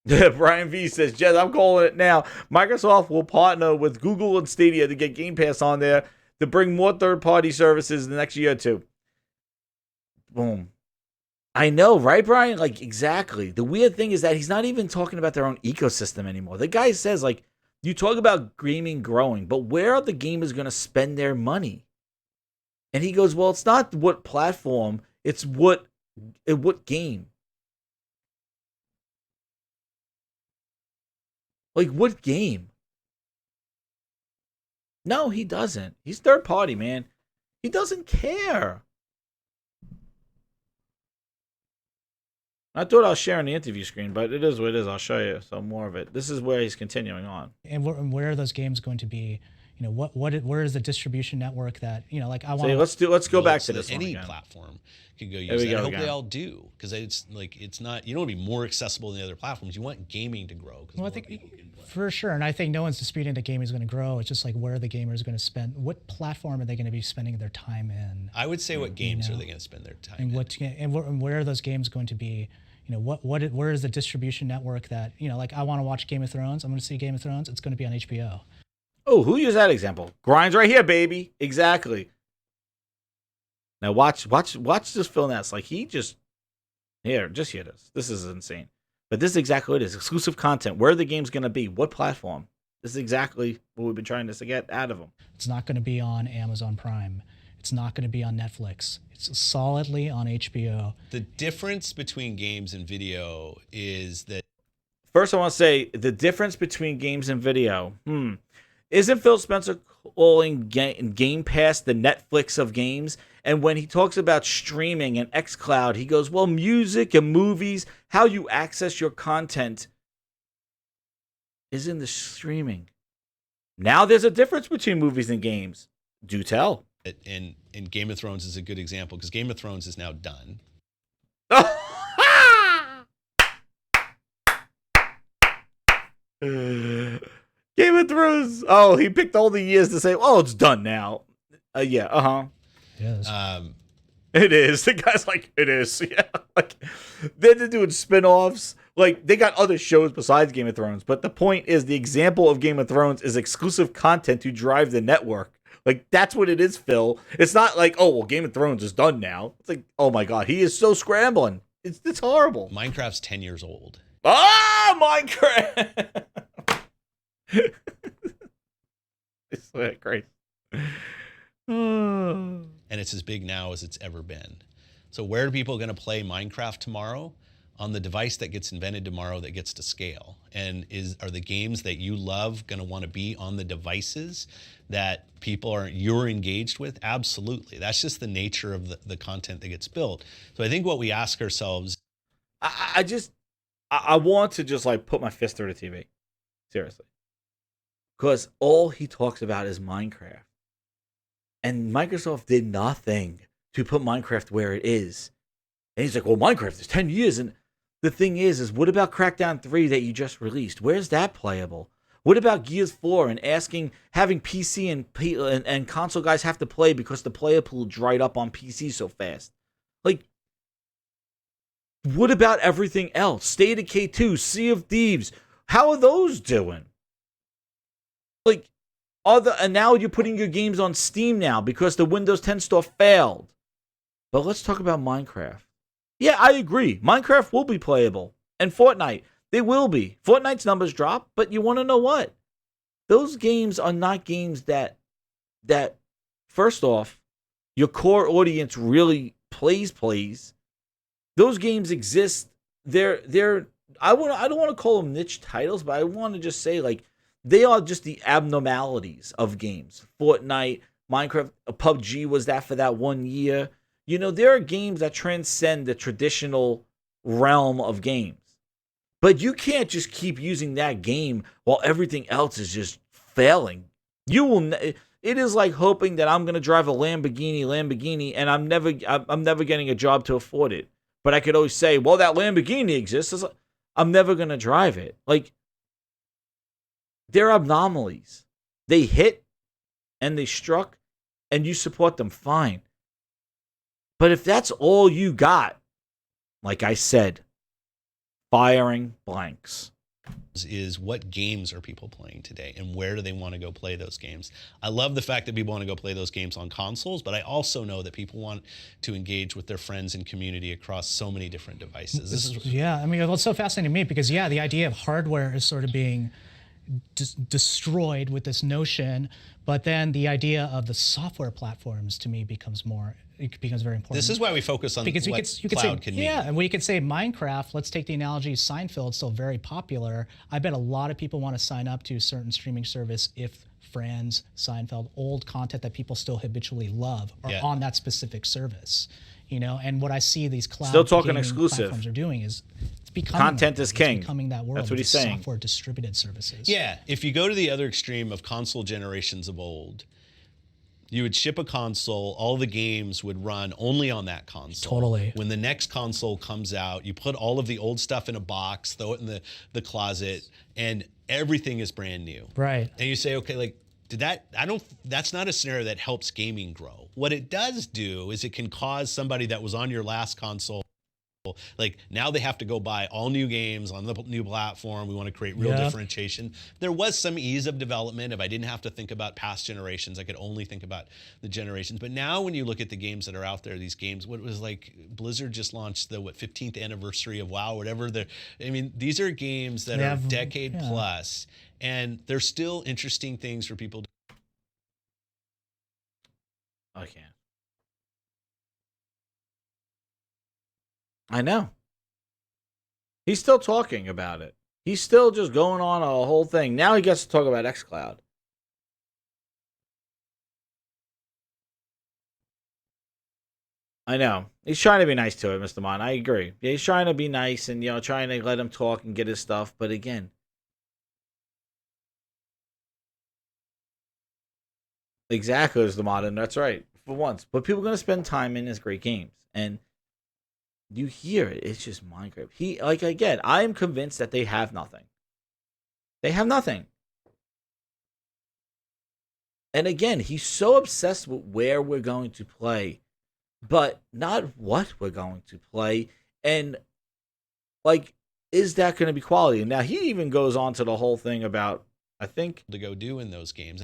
Brian V says, Jez, I'm calling it now. Microsoft will partner with Google and Stadia to get Game Pass on there to bring more third-party services in the next year or two. Boom. I know, right, Brian? Like, exactly. The weird thing is that he's not even talking about their own ecosystem anymore. The guy says, like, you talk about gaming growing, but where are the gamers going to spend their money? And he goes, well, it's not what platform, it's what game. Like, what game? No, he doesn't. He's third party, man. He doesn't care. I thought I was sharing the interview screen, but it is what it is. I'll show you some more of it. This is where he's continuing on. And where are those games going to be? You know, where is the distribution network that, you know, like I want. So let's go back to this. Any one platform can go use that. I hope they all do, because it's not, you don't want to be more accessible than the other platforms. You want gaming to grow. Well, I think for sure, and I think no one's disputing that gaming is going to grow. It's just like where are the gamers going to spend? What platform are they going to be spending their time in? I would say what games are they going to spend their time in? And where are those games going to be? You know, where is the distribution network that, you know, like I want to watch Game of Thrones. I'm going to see Game of Thrones. It's going to be on HBO. Oh, who used that example? Grinds right here, baby. Exactly. Now watch this Phil Ness. Like just hear this. This is insane. But this is exactly what it is. Exclusive content. Where are the games going to be? What platform? This is exactly what we've been trying to get out of them. It's not going to be on Amazon Prime. It's not going to be on Netflix. It's solidly on HBO. The difference between games and video is that... First, I want to say the difference between games and video. Isn't Phil Spencer calling Game Pass the Netflix of games? And when he talks about streaming and xCloud, he goes, well, music and movies, how you access your content is in the streaming. Now there's a difference between movies and games. Do tell. And Game of Thrones is a good example, because Game of Thrones is now done. Game of Thrones. Oh, he picked all the years to say, oh, it's done now. Yeah. Yes. It is. The guy's like, it is. Yeah. Like, they're doing spin-offs. Like, they got other shows besides Game of Thrones. But the point is, the example of Game of Thrones is exclusive content to drive the network. Like, that's what it is, Phil. It's not like, oh, well, Game of Thrones is done now. It's like, oh my God, he is so scrambling. It's horrible. Minecraft's 10 years old. Minecraft! It's like great. And it's as big now as it's ever been. So where are people going to play Minecraft tomorrow? On the device that gets invented tomorrow that gets to scale. And are the games that you love going to want to be on the devices that you're engaged with? Absolutely. That's just the nature of the content that gets built. So I think what we ask ourselves... I want to just like put my fist through the TV. Seriously. Because all he talks about is Minecraft. And Microsoft did nothing to put Minecraft where it is. And he's like, well, Minecraft is 10 years. And the thing is what about Crackdown 3 that you just released? Where's that playable? What about Gears 4 and having PC and console guys have to play because the player pool dried up on PC so fast? Like, what about everything else? State of K2, Sea of Thieves. How are those doing? Like, and now you're putting your games on Steam now because the Windows 10 store failed. But let's talk about Minecraft. Yeah, I agree. Minecraft will be playable. And Fortnite, they will be. Fortnite's numbers drop, but you want to know what? Those games are not games that first off, your core audience really plays. Those games exist. I don't want to call them niche titles, but I want to just say like they are just the abnormalities of games. Fortnite, Minecraft, PUBG was that for that 1 year. You know, there are games that transcend the traditional realm of games. But you can't just keep using that game while everything else is just failing. It is like hoping that I'm going to drive a Lamborghini, and I'm never getting a job to afford it. But I could always say, well, that Lamborghini exists. I'm never going to drive it. Like, they're anomalies. They hit and they struck and you support them, fine. But if that's all you got, like I said, firing blanks. is what games are people playing today and where do they want to go play those games. I love the fact that people want to go play those games on consoles, but I also know that people want to engage with their friends and community across so many different devices. Yeah, I mean, what's so fascinating to me, because yeah, the idea of hardware is sort of being destroyed with this notion, but then the idea of the software platforms to me becomes very important. This is why we focus on because what you could cloud say, can mean. yeah, and we could say Minecraft. Let's take the analogy of Seinfeld, still very popular. I bet a lot of people want to sign up to a certain streaming service if Friends, Seinfeld, old content that people still habitually love are on that specific service. You know, and what I see these cloud Still talking gaming exclusive. platforms are doing is it's becoming Content is king. It's becoming that world. That's what he's with saying. Software distributed services. Yeah, if you go to the other extreme of console generations of old, you would ship a console, all the games would run only on that console. Totally. When the next console comes out, you put all of the old stuff in a box, throw it in the closet, and everything is brand new. Right. And you say, okay, like, that's not a scenario that helps gaming grow. What it does do is it can cause somebody that was on your last console, like now they have to go buy all new games on the new platform. We want to create real differentiation. There was some ease of development. If I didn't have to think about past generations, I could only think about the generations. But now when you look at the games that are out there, these games, what was like Blizzard just launched the 15th anniversary of WoW, whatever. I mean, these are games that are decade plus, and they're still interesting things for people to. I can't. I know. He's still talking about it. He's still just going on a whole thing. Now he gets to talk about xCloud. I know. He's trying to be nice to it, Mr. Mon. I agree. Yeah, he's trying to be nice and, trying to let him talk and get his stuff. But again, exactly, as the modern. That's right. For once. But people are going to spend time in his great games. And you hear it. It's just Minecraft. Again, I am convinced that they have nothing. They have nothing. And again, he's so obsessed with where we're going to play, but not what we're going to play. And, is that going to be quality? And now he even goes on to the whole thing about, I think, to go do in those games.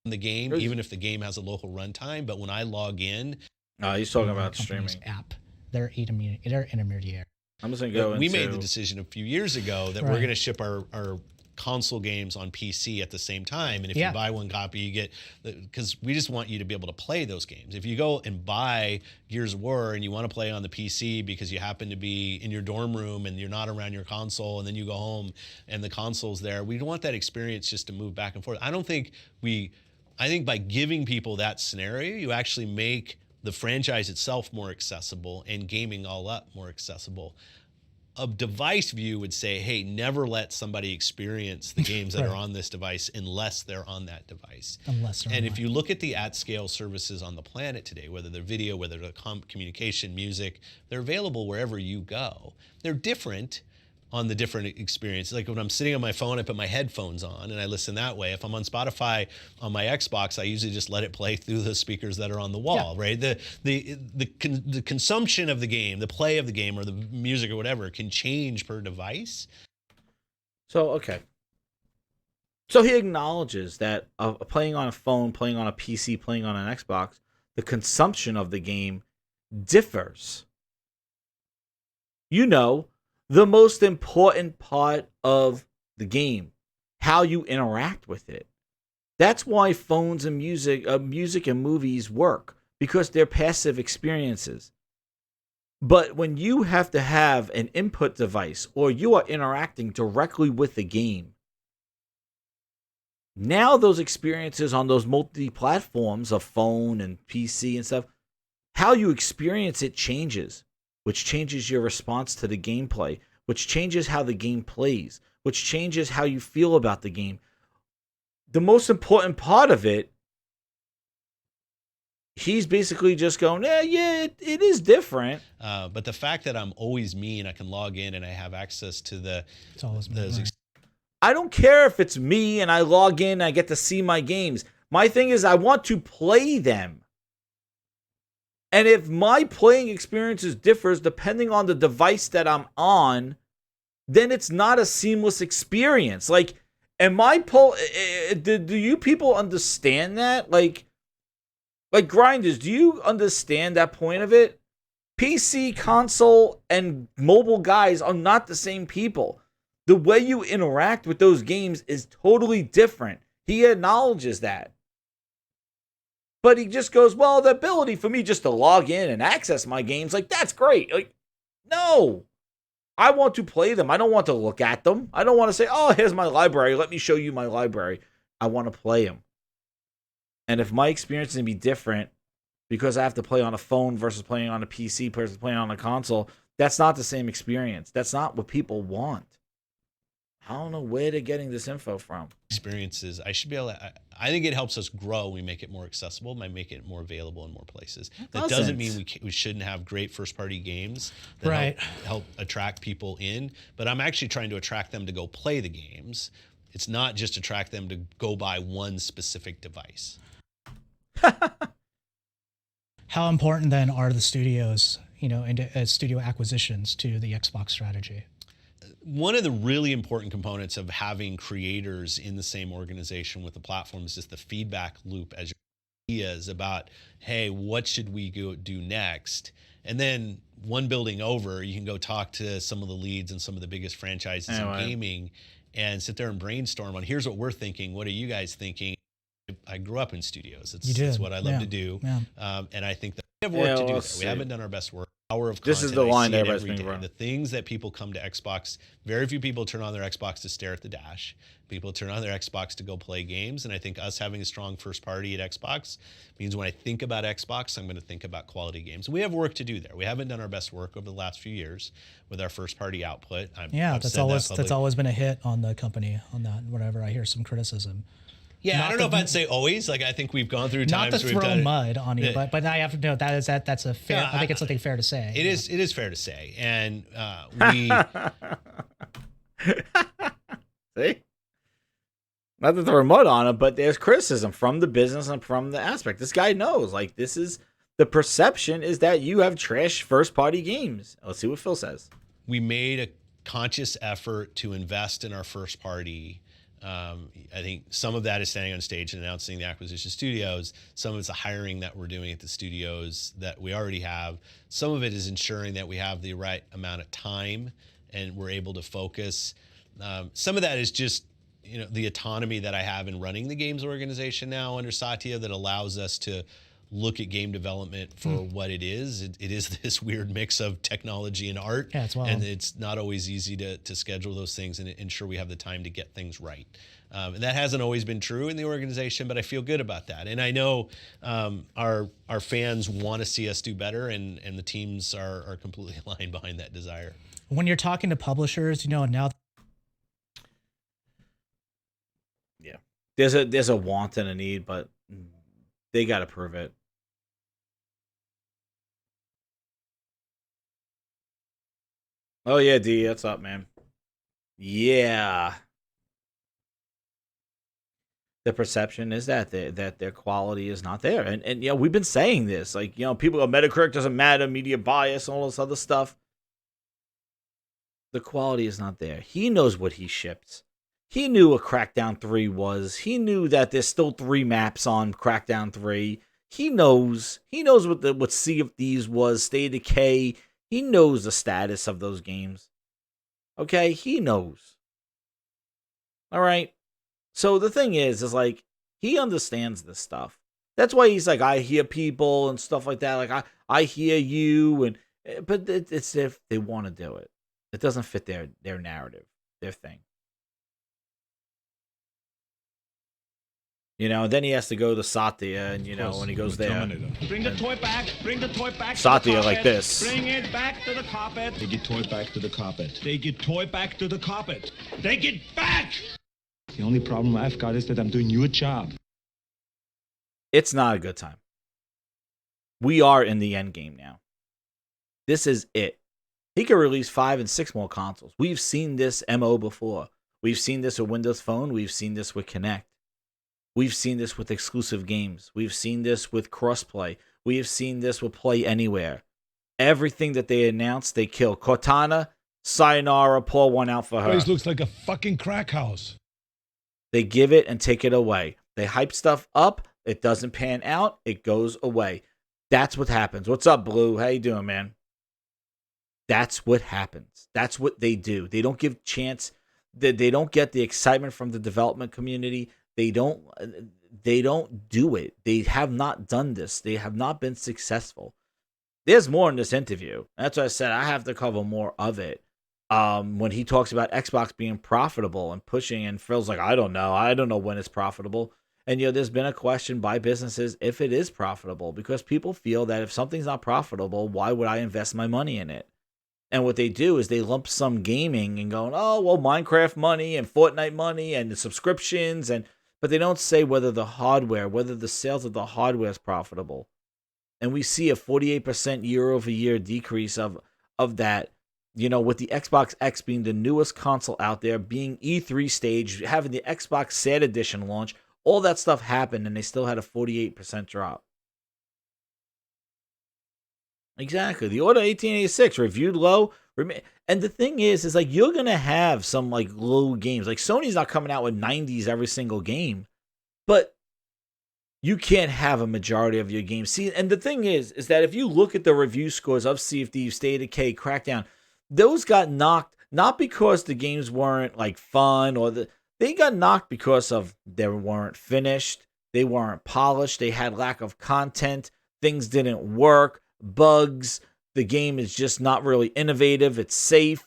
The game, even if the game has a local runtime, but when I log in. He's talking about streaming. App. They're intermediary. I'm just going to go We made the decision a few years ago that we're going to ship our console games on PC at the same time. And if you buy one copy, you get, because we just want you to be able to play those games. If you go and buy Gears of War and you want to play on the PC because you happen to be in your dorm room and you're not around your console, and then you go home and the console's there, we don't want that experience just to move back and forth. I think by giving people that scenario, you actually make the franchise itself more accessible and gaming all up more accessible. A device view would say, hey, never let somebody experience the games that are on this device unless they're on that device. And if you look at the at-scale services on the planet today, whether they're video, whether they're communication, music, they're available wherever you go. They're different on the different experiences. Like when I'm sitting on my phone, I put my headphones on and I listen that way. If I'm on Spotify on my Xbox, I usually just let it play through the speakers that are on the wall, right? The consumption of the game, the play of the game, or the music or whatever can change per device. So, okay. So he acknowledges that playing on a phone, playing on a PC, playing on an Xbox, the consumption of the game differs. The most important part of the game, how you interact with it. That's why phones and music and movies work, because they're passive experiences. But when you have to have an input device or you are interacting directly with the game, now those experiences on those multi-platforms of phone and PC and stuff, how you experience it changes, which changes your response to the gameplay, which changes how the game plays, which changes how you feel about the game. The most important part of it, he's basically just going, it is different. But the fact that I'm always me and I can log in and I have access to those. I don't care if it's me and I log in and I get to see my games. My thing is I want to play them. And if my playing experiences differs depending on the device that I'm on, then it's not a seamless experience. Like, am I do you people understand that? Like grinders, do you understand that point of it? PC, console, and mobile guys are not the same people. The way you interact with those games is totally different. He acknowledges that. But he just goes, well, the ability for me just to log in and access my games, like, that's great. Like, no. I want to play them. I don't want to look at them. I don't want to say, oh, here's my library. Let me show you my library. I want to play them. And if my experience is going to be different because I have to play on a phone versus playing on a PC versus playing on a console, that's not the same experience. That's not what people want. I don't know where they're getting this info from. Experiences, I should be able to, I think it helps us grow. We make it more accessible, might make it more available in more places. That doesn't mean we shouldn't have great first-party games that help attract people in, but I'm actually trying to attract them to go play the games. It's not just attract them to go buy one specific device. How important then are the studios, and studio acquisitions to the Xbox strategy? One of the really important components of having creators in the same organization with the platform is just the feedback loop as your ideas about, hey, what should we go do next? And then one building over, you can go talk to some of the leads and some of the biggest franchises in gaming and sit there and brainstorm on, here's what we're thinking. What are you guys thinking? I grew up in studios. It's what I love to do. Yeah. And I think that we have work to do there. We haven't done our best work. Hour of content. This is the line everybody's been running. The things that people come to Xbox, very few people turn on their Xbox to stare at the dash. People turn on their Xbox to go play games. And I think us having a strong first party at Xbox means when I think about Xbox, I'm going to think about quality games. We have work to do there. We haven't done our best work over the last few years with our first party output. That's always been a hit on the company on that. Whenever I hear some criticism. Yeah, I don't know if I'd say always. Like, I think we've gone through times. Not to throw mud on you, but I have to know that's a fair. I think it's something fair to say. It is. It is fair to say, and we. See, not to throw mud on it, but there's criticism from the business and from the aspect. This guy knows. Like, this is the perception is that you have trash first party games. Let's see what Phil says. We made a conscious effort to invest in our first party. I think some of that is standing on stage and announcing the acquisition studios. Some of it's the hiring that we're doing at the studios that we already have. Some of it is ensuring that we have the right amount of time and we're able to focus. Some of that is just, the autonomy that I have in running the games organization now under Satya that allows us to look at game development for what it is. It is this weird mix of technology and art. Yeah, it's wild. And it's not always easy to schedule those things and ensure we have the time to get things right. And that hasn't always been true in the organization, but I feel good about that. And I know our fans want to see us do better, and the teams are completely aligned behind that desire. When you're talking to publishers, now. Yeah, there's a want and a need, but they got to prove it. Oh yeah, D, what's up, man? Yeah. The perception is that their quality is not there, and we've been saying this, like people go, Metacritic doesn't matter, media bias, all this other stuff. The quality is not there. He knows what he shipped. He knew what Crackdown 3 was. He knew that there's still 3 maps on Crackdown 3. He knows what Sea of Thieves was, State of Decay. He knows the status of those games. Okay, he knows. All right. So the thing is like, he understands this stuff. That's why he's like, I hear people and stuff like that. Like, I hear you, but it's if they want to do it. It doesn't fit their narrative, their thing. Then he has to go to Satya, and when he goes there, Bring the toy back. Bring the toy back. Satya like this. Bring it back to the carpet. Take your toy back to the carpet. Take your toy back to the carpet. Take it back. The only problem I've got is that I'm doing your job. It's not a good time. We are in the end game now. This is it. He could release 5 and 6 more consoles. We've seen this MO before. We've seen this with Windows Phone. We've seen this with Kinect. We've seen this with exclusive games. We've seen this with crossplay. We have seen this with Play Anywhere. Everything that they announced, they kill. Cortana, sayonara, pour one out for her. Place looks like a fucking crack house. They give it and take it away. They hype stuff up. It doesn't pan out. It goes away. That's what happens. What's up, Blue? How you doing, man? That's what happens. That's what they do. They don't give chance. They don't get the excitement from the development community. They don't do it. They have not done this. They have not been successful. There's more in this interview. That's why I said I have to cover more of it. When he talks about Xbox being profitable and pushing, and Phil's like, I don't know when it's profitable. And there's been a question by businesses if it is profitable, because people feel that if something's not profitable, why would I invest my money in it? And what they do is they lump some gaming and going, oh, well, Minecraft money and Fortnite money and the subscriptions, but they don't say whether the sales of the hardware is profitable. And we see a 48% year-over-year decrease of that, with the Xbox X being the newest console out there, being E3 stage, having the Xbox Sad Edition launch, all that stuff happened, and they still had a 48% drop. Exactly. The Order 1886 reviewed low. And the thing is like you're going to have some like low games. Like Sony's not coming out with 90s every single game. But you can't have a majority of your games. See, and the thing is that if you look at the review scores of Sea of Thieves, State of Decay, Crackdown, those got knocked not because the games weren't like fun they got knocked because of they weren't finished, they weren't polished, they had lack of content, things didn't work, bugs, the game is just not really innovative, it's safe,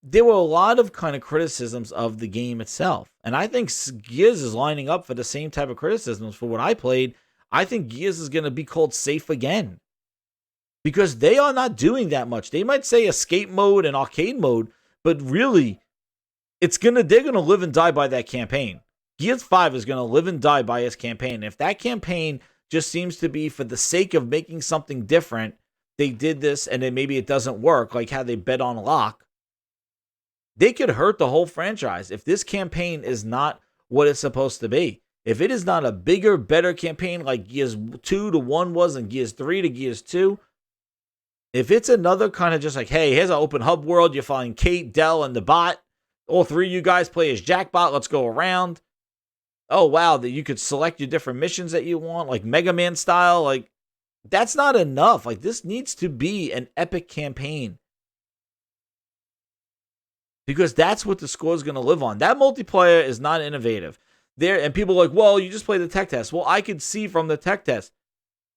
there were a lot of kind of criticisms of the game itself. And I think Gears is lining up for the same type of criticisms for what I played. I think Gears is going to be called safe again. Because they are not doing that much. They might say escape mode and arcade mode, but really, they're going to live and die by that campaign. Gears 5 is going to live and die by its campaign. If that campaign just seems to be for the sake of making something different, they did this and then maybe it doesn't work, like how they bet on lock, they could hurt the whole franchise if this campaign is not what it's supposed to be. If it is not a bigger, better campaign like Gears 2 to 1 was and Gears 3 to Gears 2, if it's another kind of just like, hey, here's an open hub world, you find Kate, Dell, and the bot, all three of you guys play as Jackbot, let's go around. Oh, wow, that you could select your different missions that you want, like Mega Man style, like, that's not enough. Like, this needs to be an epic campaign. Because that's what the score is going to live on. That multiplayer is not innovative. And people are like, well, you just play the tech test. Well, I could see from the tech test,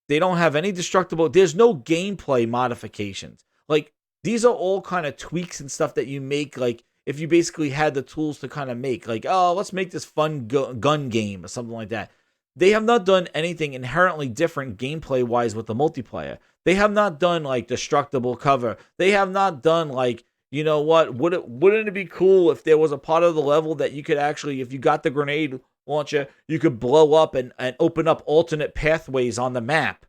they don't have any destructible. There's no gameplay modifications. Like, these are all kind of tweaks and stuff that you make, like, if you basically had the tools to kind of make, like, oh, let's make this fun gun game or something like that. They have not done anything inherently different gameplay-wise with the multiplayer. They have not done, like, destructible cover. They have not done, like, you know what, wouldn't it be cool if there was a part of the level that you could actually, if you got the grenade launcher, you could blow up and open up alternate pathways on the map?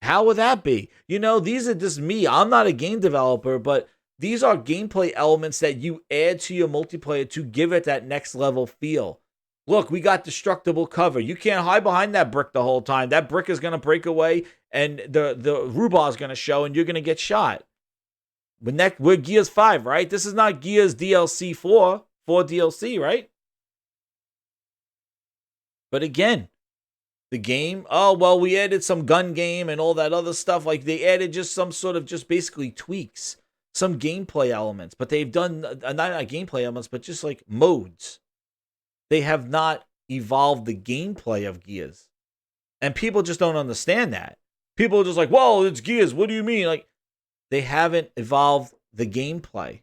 How would that be? These are just me. I'm not a game developer, but these are gameplay elements that you add to your multiplayer to give it that next level feel. Look, we got destructible cover. You can't hide behind that brick the whole time. That brick is going to break away and the rhubarb is going to show and you're going to get shot. We're Gears 5, right? This is not Gears DLC 4 DLC, right? But again, the game, oh, well, we added some gun game and all that other stuff. Like, they added just some sort of just basically tweaks, some gameplay elements. But they've done, not gameplay elements, but just like modes. They have not evolved the gameplay of Gears. And people just don't understand that. People are just like, whoa, it's Gears. What do you mean? Like, they haven't evolved the gameplay.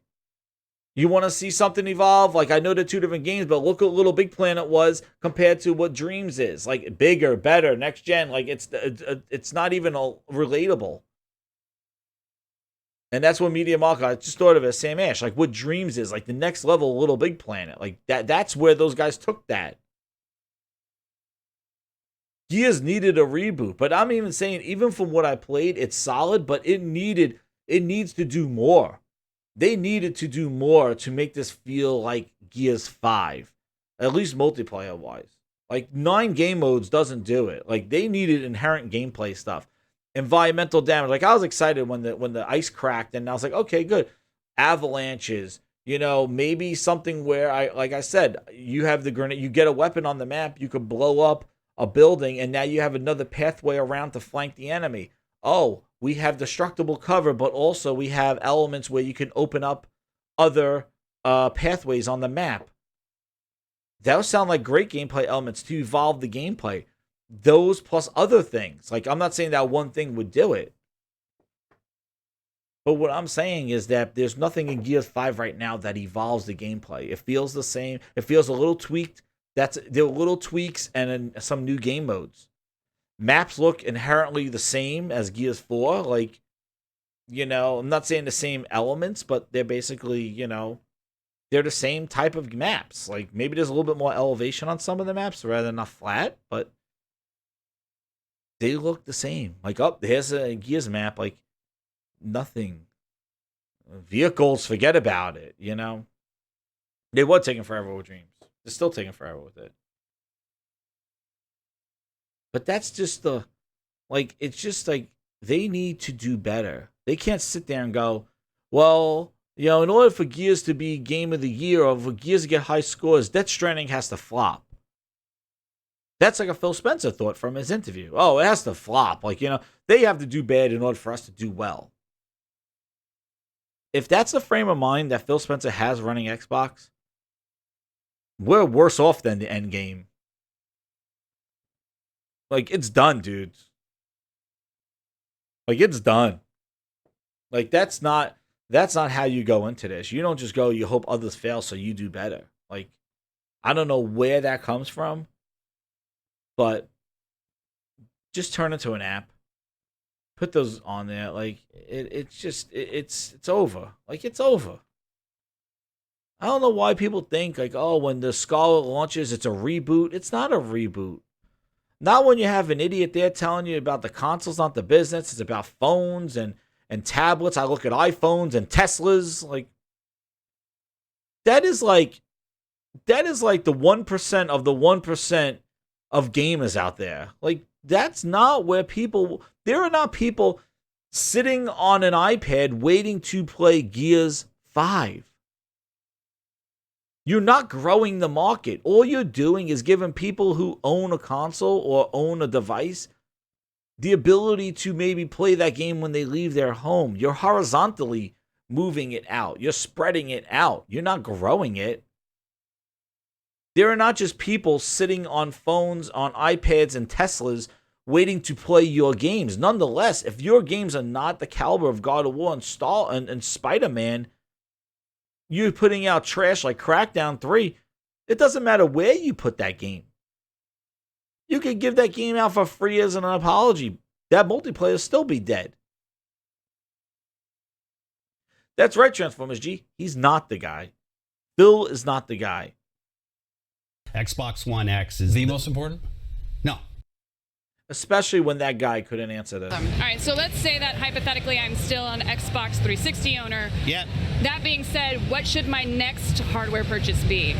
You want to see something evolve? Like, I know they're two different games, but look what Little Big Planet was compared to what Dreams is. Like, bigger, better, next gen. Like, it's not even relatable. And that's what Media Market, I just thought of it as Sam Ash. Like, what Dreams is. Like, the next level of Little Big Planet. Like, that's where those guys took that. Gears needed a reboot. But I'm even saying, even from what I played, it's solid, but it needs to do more. They needed to do more to make this feel like Gears 5, at least multiplayer-wise. Like, 9 game modes doesn't do it. Like, they needed inherent gameplay stuff. Environmental damage. Like, I was excited when the ice cracked, and I was like, okay, good. avalanches, maybe something where like I said, you have the grenade, you get a weapon on the map, you could blow up a building, and now you have another pathway around to flank the enemy. Oh, we have destructible cover, but also we have elements where you can open up other pathways on the map. That would sound like great gameplay elements to evolve the gameplay. Those plus other things. Like, I'm not saying that one thing would do it. But what I'm saying is that there's nothing in Gears 5 right now that evolves the gameplay. It feels the same. It feels a little tweaked. There are little tweaks and then some new game modes. Maps look inherently the same as Gears 4. Like, I'm not saying the same elements, but they're basically, they're the same type of maps. Like, maybe there's a little bit more elevation on some of the maps rather than a flat, but they look the same. Like, here's a Gears map. Like, nothing. Vehicles, forget about it, They were taking forever with Dreams. They're still taking forever with it. But that's just it's just like, they need to do better. They can't sit there and go, well, in order for Gears to be Game of the Year or for Gears to get high scores, Death Stranding has to flop. That's like a Phil Spencer thought from his interview. Oh, it has to flop. Like, they have to do bad in order for us to do well. If that's the frame of mind that Phil Spencer has running Xbox, we're worse off than the end game. Like, it's done, dude. Like, it's done. Like, that's not how you go into this. You don't just go, you hope others fail so you do better. Like, I don't know where that comes from, but just turn it to an app. Put those on there. Like, it's over. Like, it's over. I don't know why people think, like, oh, when the Scarlet launches, it's a reboot. It's not a reboot. Not when you have an idiot there telling you about the console's not the business. It's about phones and tablets. I look at iPhones and Teslas. Like, that is like the 1% of the 1% of gamers out there. Like, that's not where there are not people sitting on an iPad waiting to play Gears 5. You're not growing the market. All you're doing is giving people who own a console or own a device the ability to maybe play that game when they leave their home. You're horizontally moving it out. You're spreading it out. You're not growing it. There are not just people sitting on phones, on iPads, and Teslas waiting to play your games. Nonetheless, if your games are not the caliber of God of War and Spider-Man, you're putting out trash like Crackdown 3. It doesn't matter where you put that game. You could give that game out for free as an apology. That multiplayer will still be dead. That's right, Transformers G. He's not the guy. Phil is not the guy. Xbox One X is the most important? No. Especially when that guy couldn't answer this. All right, so let's say that hypothetically I'm still an Xbox 360 owner. Yeah. That being said, what should my next hardware purchase be?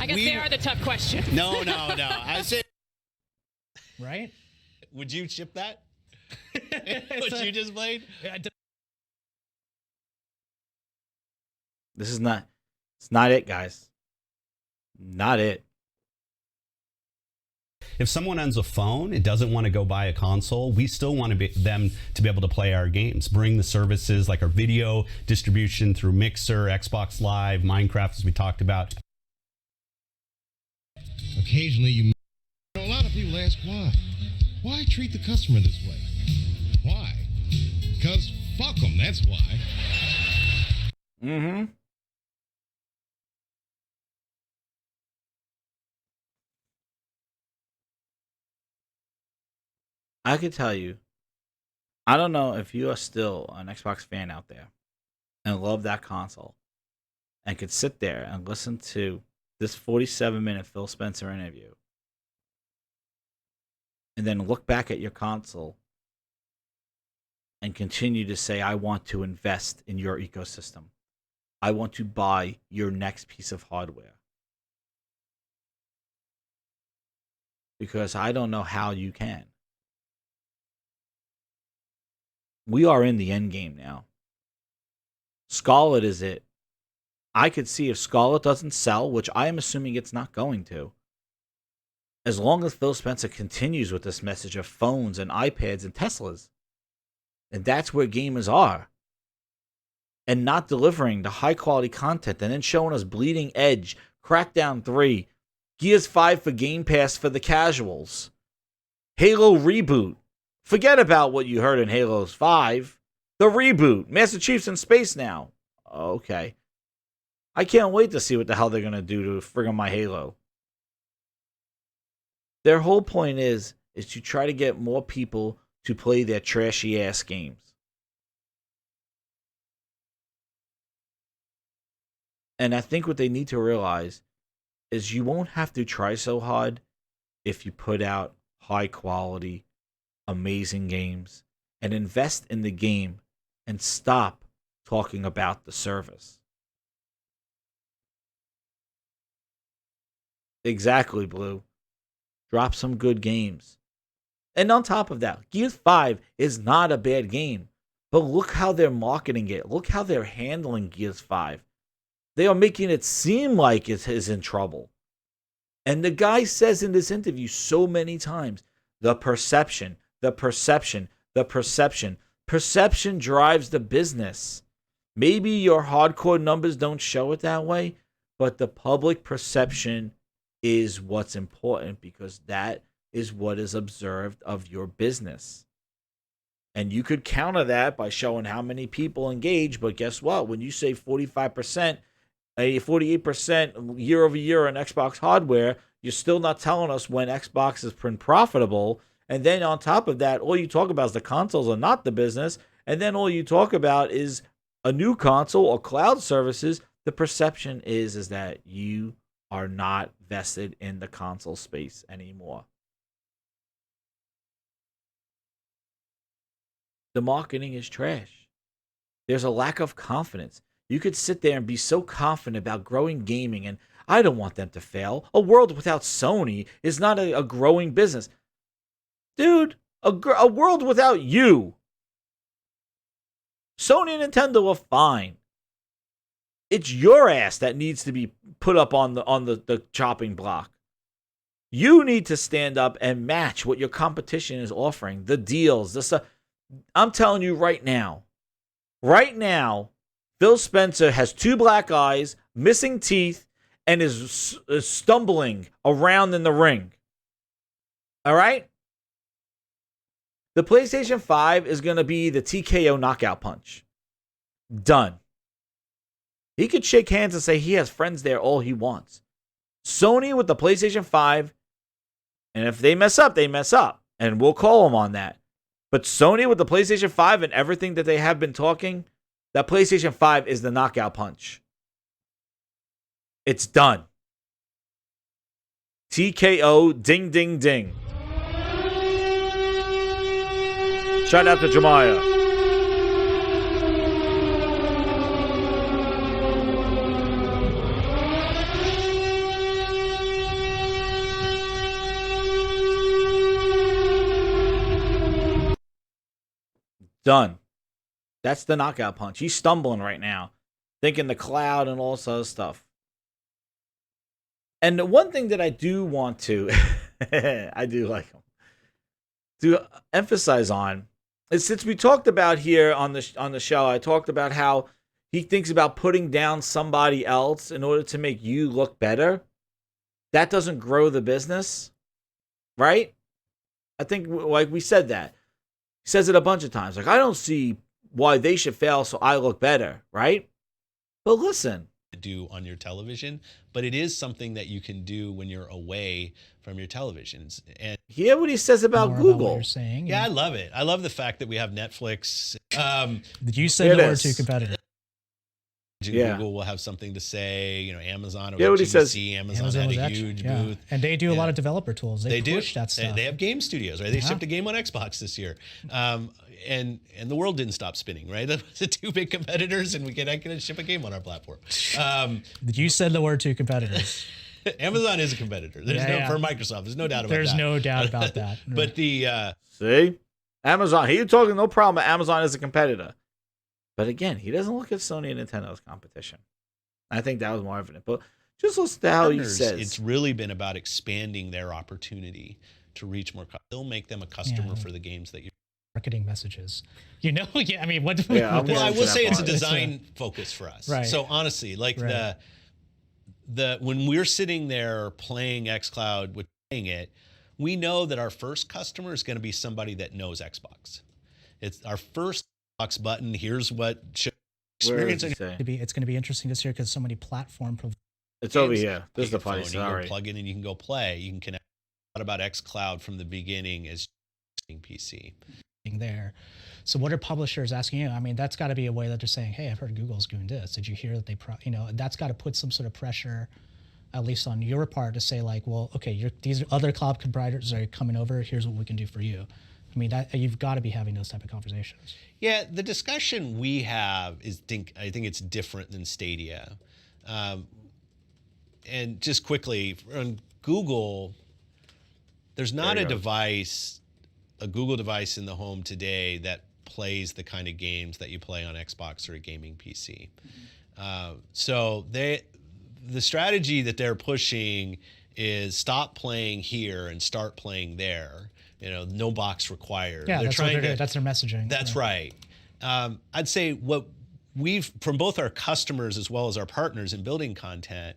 I guess they are the tough questions. No. I say, right? Would you ship that? What you just played? This is not. It's not it, guys. Not it. If someone owns a phone and doesn't want to go buy a console, we still want them to be able to play our games. Bring the services like our video distribution through Mixer, Xbox Live, Minecraft, as we talked about. Occasionally, a lot of people ask why. Why treat the customer this way? Why? Because fuck them, that's why. Mm-hmm. I could tell you, I don't know if you are still an Xbox fan out there and love that console and could sit there and listen to this 47-minute Phil Spencer interview and then look back at your console and continue to say, I want to invest in your ecosystem. I want to buy your next piece of hardware. Because I don't know how you can. we are in the end game now. Scarlet is it. I could see if Scarlet doesn't sell, which I am assuming it's not going to, as long as Phil Spencer continues with this message of phones and iPads and Teslas, and that's where gamers are, and not delivering the high quality content and then showing us Bleeding Edge, Crackdown 3, Gears 5 for Game Pass for the casuals, Halo Reboot. Forget about what you heard in Halo 5. The reboot. Master Chief's in space now. Okay. I can't wait to see what the hell they're going to do to friggin' my Halo. Their whole point is to try to get more people to play their trashy ass games. And I think what they need to realize is you won't have to try so hard if you put out high quality, amazing games and invest in the game and stop talking about the service. Exactly, Blue. Drop some good games. And on top of that, Gears 5 is not a bad game. But look how they're marketing it. Look how they're handling Gears 5. They are making it seem like it is in trouble. And the guy says in this interview so many times, the perception, the perception, the perception. Perception drives the business. Maybe your hardcore numbers don't show it that way, but the public perception is what's important because that is what is observed of your business. And you could counter that by showing how many people engage, but guess what? When you say 45%, 48% year over year on Xbox hardware, you're still not telling us when Xbox has been profitable. And then on top of that, all you talk about is the consoles are not the business. And then all you talk about is a new console or cloud services. The perception is that you are not vested in the console space anymore. The marketing is trash. There's a lack of confidence. You could sit there and be so confident about growing gaming, and I don't want them to fail. A world without Sony is not a growing business. Dude, a world without you. Sony and Nintendo are fine. It's your ass that needs to be put up on the chopping block. You need to stand up and match what your competition is offering. The deals, the stuff. I'm telling you right now, Phil Spencer has 2 black eyes, missing teeth, and is stumbling around in the ring. All right? The PlayStation 5 is going to be the TKO knockout punch. Done. He could shake hands and say he has friends there all he wants. Sony with the PlayStation 5, and if they mess up, they mess up. And we'll call them on that. But Sony with the PlayStation 5 and everything that they have been talking, that PlayStation 5 is the knockout punch. It's done. TKO, ding, ding, ding. Shout out to Jemiah. Done. That's the knockout punch. He's stumbling right now, thinking the cloud and all this other stuff. And the one thing that I do want to, I do like him, to emphasize on is since we talked about here on the show, I talked about how he thinks about putting down somebody else in order to make you look better. That doesn't grow the business, right? I think like we said that. He says it a bunch of times. Like, I don't see why they should fail so I look better, right? But listen. Do on your television, but it is something that you can do when you're away from your televisions. And hear what he says about Google. About what you're saying, yeah, I love it. I love the fact that we have Netflix. You said the word to competitor. Google will have something to say. You know, Amazon. Yeah, what he says. Amazon had a huge booth, and they do a lot of developer tools. They push that stuff. They have game studios, right? They shipped a game on Xbox this year, and the world didn't stop spinning, right? The 2 big competitors, and I can ship a game on our platform. You said the word to competitors. Amazon is a competitor. For Microsoft. There's no doubt about that. There's no doubt about that. But the see. Amazon, he's talking no problem. Amazon is a competitor. But again, he doesn't look at Sony and Nintendo as competition. I think that was more evident. But just listen to how he says. It's really been about expanding their opportunity to reach more. They'll make them a customer for the games that you. Marketing messages, yeah. I mean, what? Yeah, well, I will say it's a design focus for us. Right. So honestly, like the when we're sitting there playing xCloud, with playing it, we know that our first customer is going to be somebody that knows Xbox. It's our first Xbox button. Here's what experience. It's going to be interesting this year because so many platform. It's over here. This is the funny. You can plug in and you can go play. You can connect. What about xCloud from the beginning as PC? There. So what are publishers asking you? I mean, that's got to be a way that they're saying, hey, I've heard Google's doing this. Did you hear that they, that's got to put some sort of pressure, at least on your part, to say like, well, okay, these other cloud providers are coming over. Here's what we can do for you. I mean, you've got to be having those type of conversations. Yeah, the discussion we have I think it's different than Stadia. And just quickly, on Google, there's not a Google device in the home today that plays the kind of games that you play on Xbox or a gaming PC. So the strategy that they're pushing is stop playing here and start playing there. No box required. Yeah, that's their messaging. That's right. I'd say what from both our customers as well as our partners in building content,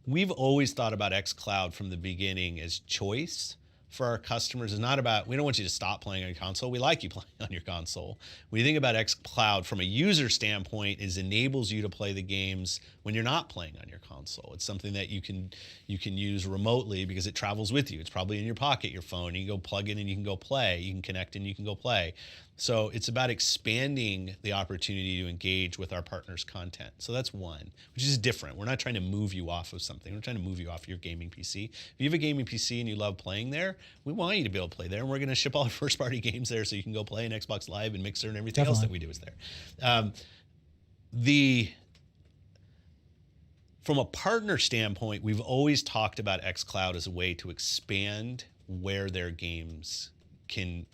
we've always thought about xCloud from the beginning as choice. For our customers is not about, we don't want you to stop playing on your console. We like you playing on your console. When you think about xCloud from a user standpoint, it enables you to play the games when you're not playing on your console. It's something that you can use remotely because it travels with you. It's probably in your pocket, your phone. You can go plug in and you can go play. You can connect and you can go play. So it's about expanding the opportunity to engage with our partners' content. So that's one, which is different. We're not trying to move you off of something. We're trying to move you off your gaming PC. If you have a gaming PC and you love playing there, we want you to be able to play there. And we're going to ship all our first-party games there so you can go play in Xbox Live and Mixer and everything else that we do is there. From a partner standpoint, we've always talked about xCloud as a way to expand where their games can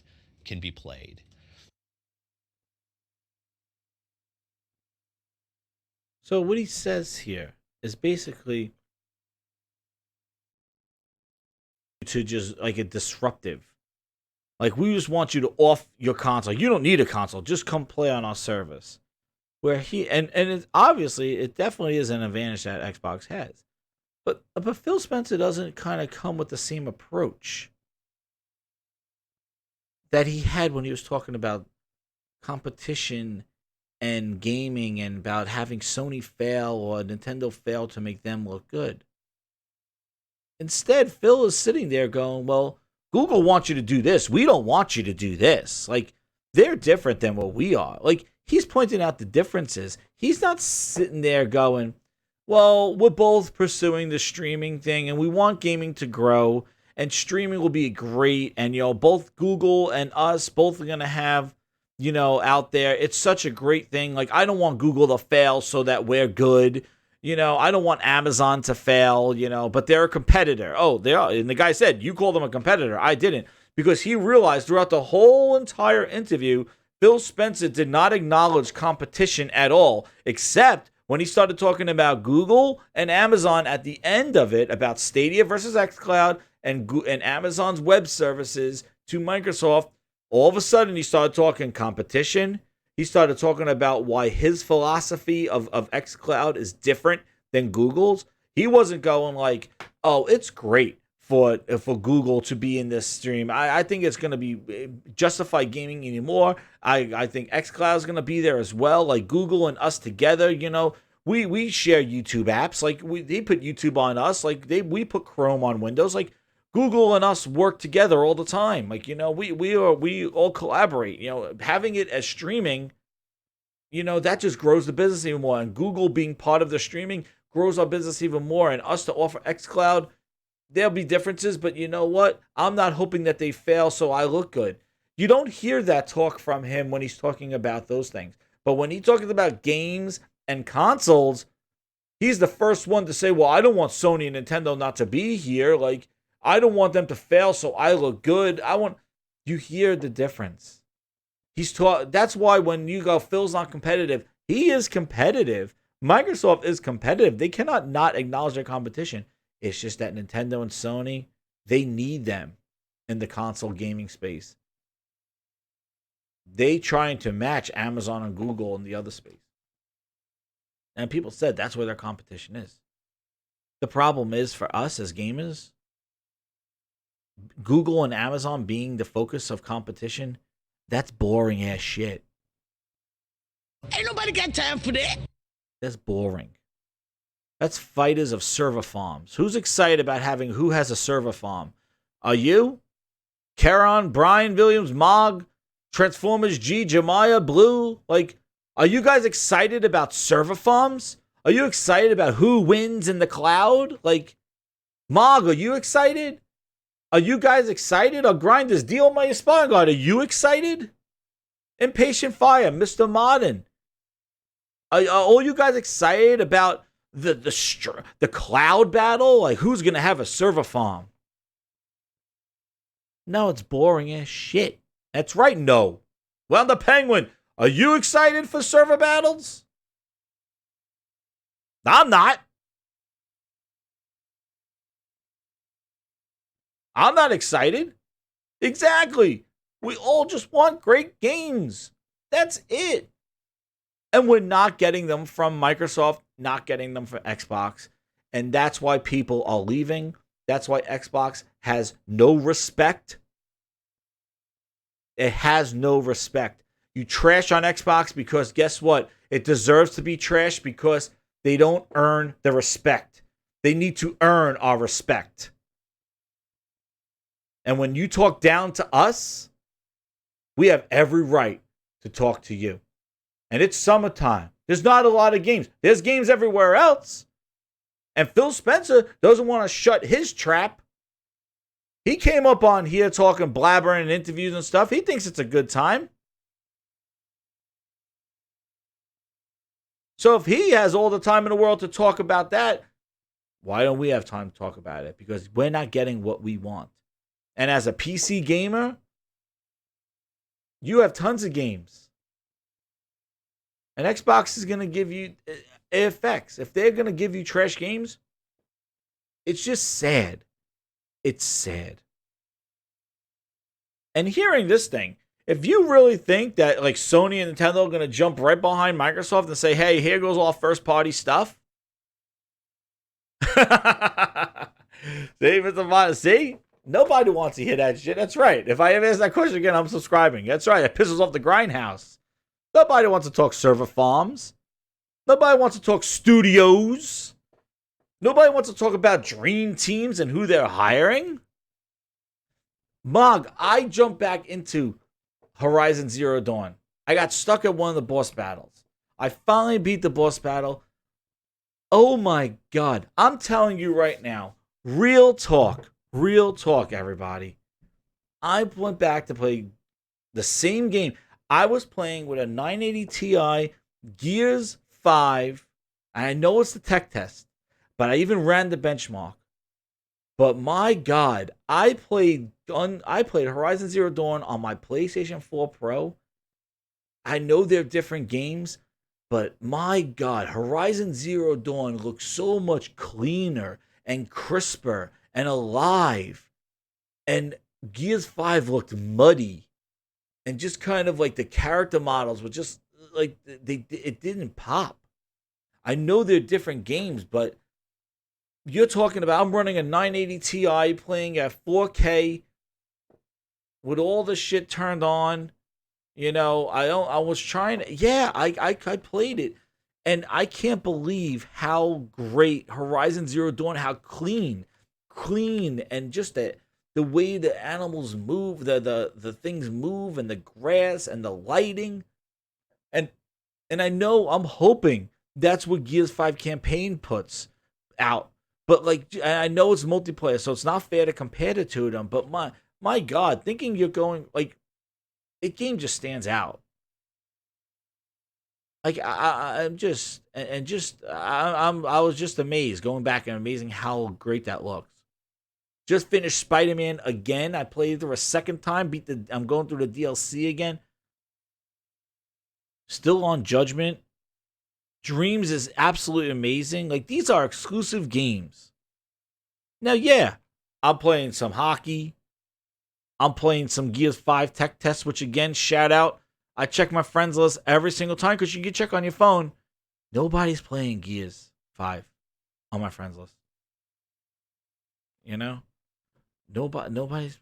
be played. So what he says here is basically to just like a disruptive. Like we just want you to off your console. You don't need a console. Just come play on our service. Where it definitely is an advantage that Xbox has. But Phil Spencer doesn't kind of come with the same approach that he had when he was talking about competition and gaming and about having Sony fail or Nintendo fail to make them look good. Instead, Phil is sitting there going, well, Google wants you to do this. We don't want you to do this. Like, they're different than what we are. Like, he's pointing out the differences. He's not sitting there going, well, we're both pursuing the streaming thing and we want gaming to grow and streaming will be great. And, both Google and us both are going to have, out there. It's such a great thing. Like, I don't want Google to fail so that we're good. I don't want Amazon to fail, but they're a competitor. Oh, they are. And the guy said, you call them a competitor. I didn't. Because he realized throughout the whole entire interview, Phil Spencer did not acknowledge competition at all, except when he started talking about Google and Amazon at the end of it, about Stadia versus xCloud and Amazon's web services to Microsoft. All of a sudden, he started talking competition. He started talking about why his philosophy of xCloud is different than Google's. He wasn't going like, oh, it's great for Google to be in this stream. I think it's going to be justify gaming anymore. I think xCloud is going to be there as well. Like Google and us together, we share YouTube apps. Like they put YouTube on us. Like we put Chrome on Windows. Like Google and us work together all the time. Like, we all collaborate. Having it as streaming, that just grows the business even more. And Google being part of the streaming grows our business even more. And us to offer xCloud, there'll be differences, but you know what? I'm not hoping that they fail so I look good. You don't hear that talk from him when he's talking about those things. But when he's talking about games and consoles, he's the first one to say, well, I don't want Sony and Nintendo not to be here. Like, I don't want them to fail so I look good. You hear the difference. That's why when you go, Phil's not competitive, he is competitive. Microsoft is competitive. They cannot not acknowledge their competition. It's just that Nintendo and Sony, they need them in the console gaming space. They trying to match Amazon and Google in the other space. And people said that's where their competition is. The problem is for us as gamers, Google and Amazon being the focus of competition, that's boring ass shit. Ain't nobody got time for that. That's boring. That's fighters of server farms. Who's excited about having who has a server farm? Are you? Karon, Brian, Williams, Mog, Transformers G, Jemiah, Blue? Like, are you guys excited about server farms? Are you excited about who wins in the cloud? Like, Mog, are you excited? Are you guys excited? Or Grinders, Deal My Spine Guard, are you excited? Impatient Fire, Mr. Modern. Are all you guys excited about the cloud battle? Like, who's going to have a server farm? No, it's boring as shit. That's right, no. Well, the Penguin, are you excited for server battles? I'm not. I'm not excited. Exactly. We all just want great games. That's it. And we're not getting them from Microsoft, not getting them from Xbox. And that's why people are leaving. That's why Xbox has no respect. It has no respect. You trash on Xbox because guess what? It deserves to be trashed because they don't earn the respect. They need to earn our respect. And when you talk down to us, we have every right to talk to you. And it's summertime. There's not a lot of games. There's games everywhere else. And Phil Spencer doesn't want to shut his trap. He came up on here talking, blabbering in interviews and stuff. He thinks it's a good time. So if he has all the time in the world to talk about that, why don't we have time to talk about it? Because we're not getting what we want. And as a PC gamer, you have tons of games. And Xbox is going to give you effects. If they're going to give you trash games, it's just sad. It's sad. And hearing this thing, if you really think that like Sony and Nintendo are going to jump right behind Microsoft and say, hey, here goes all first party stuff. See? Nobody wants to hear that shit. That's right. If I ever ask that question again, I'm subscribing. That's right. It pisses off the grindhouse. Nobody wants to talk server farms. Nobody wants to talk studios. Nobody wants to talk about dream teams and who they're hiring. Mog, I jumped back into Horizon Zero Dawn. I got stuck at one of the boss battles. I finally beat the boss battle. Oh my God. I'm telling you right now, real talk, everybody. I went back to play the same game. I was playing with a 980 Ti, Gears 5. And I know it's the tech test, but I even ran the benchmark. But my God, I played Horizon Zero Dawn on my PlayStation 4 Pro. I know they're different games, but my God, Horizon Zero Dawn looks so much cleaner and crisper and alive. And Gears 5 looked muddy. And just kind of like the character models were just like it didn't pop. I know they're different games, but you're talking about I'm running a 980 Ti playing at 4K with all the shit turned on. You know, I was trying to, yeah, I played it. And I can't believe how great Horizon Zero Dawn, how clean, and just the way the animals move, the things move, and the grass and the lighting. And I know, I'm hoping that's what Gears 5 campaign puts out. But like, I know it's multiplayer, so it's not fair to compare the two of them. But my God, thinking you're going, like, the game just stands out. Like I was just amazed going back and amazing how great that looks. Just finished Spider-Man again. I played through a second time. I'm going through the DLC again. Still on Judgment. Dreams is absolutely amazing. Like, these are exclusive games. Now, yeah, I'm playing some hockey. I'm playing some Gears 5 tech tests, which again, shout out. I check my friends list every single time because you can check on your phone. Nobody's playing Gears 5 on my friends list. You know? Nobody's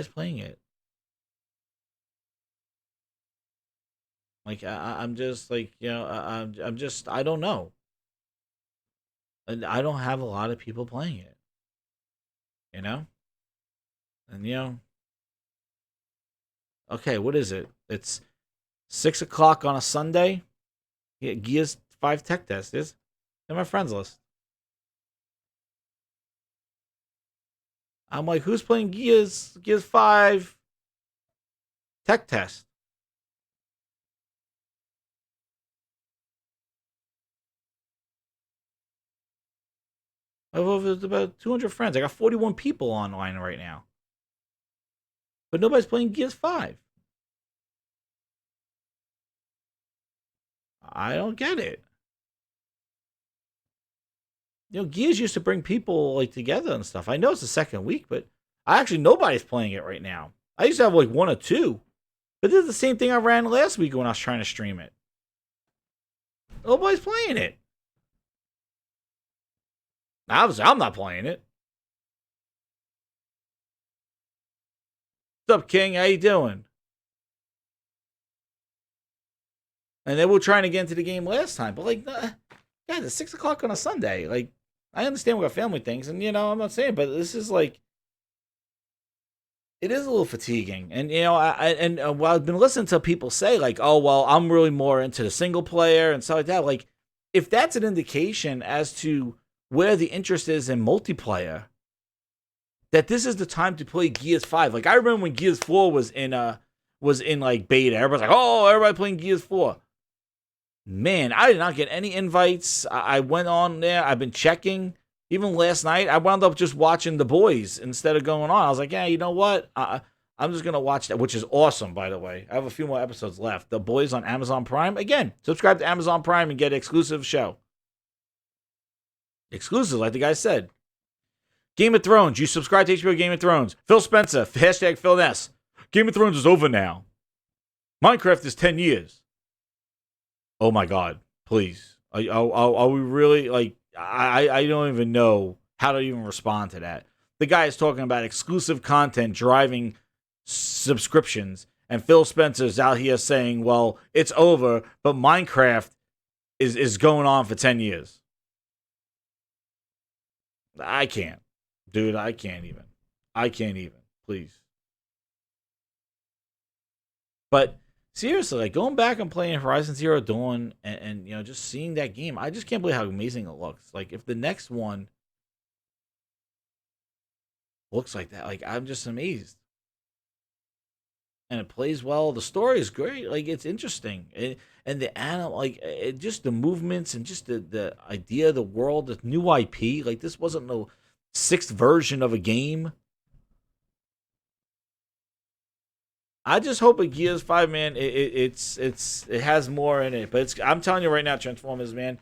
playing it. Like, I'm just like, I'm just, I don't know. And I don't have a lot of people playing it. You know? And, okay, what is it? It's 6 o'clock on a Sunday. Yeah, Gears 5 tech test is in my friends list. I'm like, who's playing Gears 5 tech test? I have about 200 friends. I got 41 people online right now. But nobody's playing Gears 5. I don't get it. Gears used to bring people like together and stuff. I know it's the second week, but nobody's playing it right now. I used to have like one or two. But this is the same thing I ran last week when I was trying to stream it. Nobody's playing it. Obviously, I'm not playing it. What's up, King? How you doing? And they were trying to get into the game last time, but like, guys, it's 6 o'clock on a Sunday. Like, I understand we got family things, and I'm not saying, but this is like, it is a little fatiguing. And well, I've been listening to people say like, oh well, I'm really more into the single player and stuff like that. Like, if that's an indication as to where the interest is in multiplayer, that this is the time to play Gears 5. Like, I remember when Gears 4 was in like beta. Everybody's like, oh, everybody playing Gears 4. Man, I did not get any invites. I went on there. I've been checking. Even last night, I wound up just watching The Boys instead of going on. I was like, yeah, you know what? I'm just going to watch that, which is awesome, by the way. I have a few more episodes left. The Boys on Amazon Prime. Again, subscribe to Amazon Prime and get an exclusive show. Exclusive, like the guy said. Game of Thrones. You subscribe to HBO Game of Thrones. Phil Spencer. Hashtag Phil Ness. Game of Thrones is over now. Minecraft is 10 years. Oh my God. Please. Are we really, like, I don't even know how to even respond to that. The guy is talking about exclusive content driving subscriptions, and Phil Spencer's out here saying, well, it's over, but Minecraft is going on for 10 years. I can't. Dude, I can't even. Please. But seriously, like, going back and playing Horizon Zero Dawn and just seeing that game, I just can't believe how amazing it looks. Like, if the next one looks like that, like, I'm just amazed. And it plays well. The story is great. Like, it's interesting. And the animal, like, just the movements and just the idea of the world, the new IP. Like, this wasn't no sixth version of a game. I just hope it Gears 5, man. It has more in it, but I'm telling you right now, Transformers, man,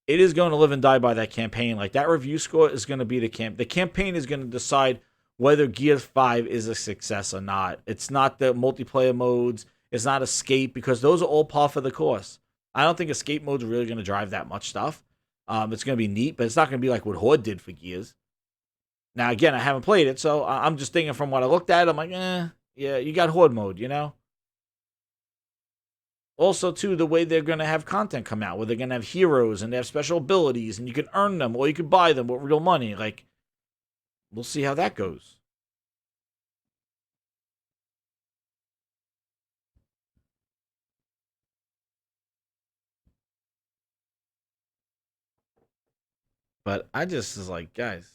it is going to live and die by that campaign. Like, that review score is going to be the campaign is going to decide whether Gears 5 is a success or not. It's not the multiplayer modes. It's not escape, because those are all par for the course. I don't think escape mode's really going to drive that much stuff. It's going to be neat, but it's not going to be like what Horde did for Gears. Now, again, I haven't played it, so I'm just thinking from what I looked at, I'm like, yeah, you got Horde mode, Also, too, the way they're going to have content come out, where they're going to have heroes and they have special abilities, and you can earn them or you can buy them with real money. Like, we'll see how that goes. But I just was like, guys,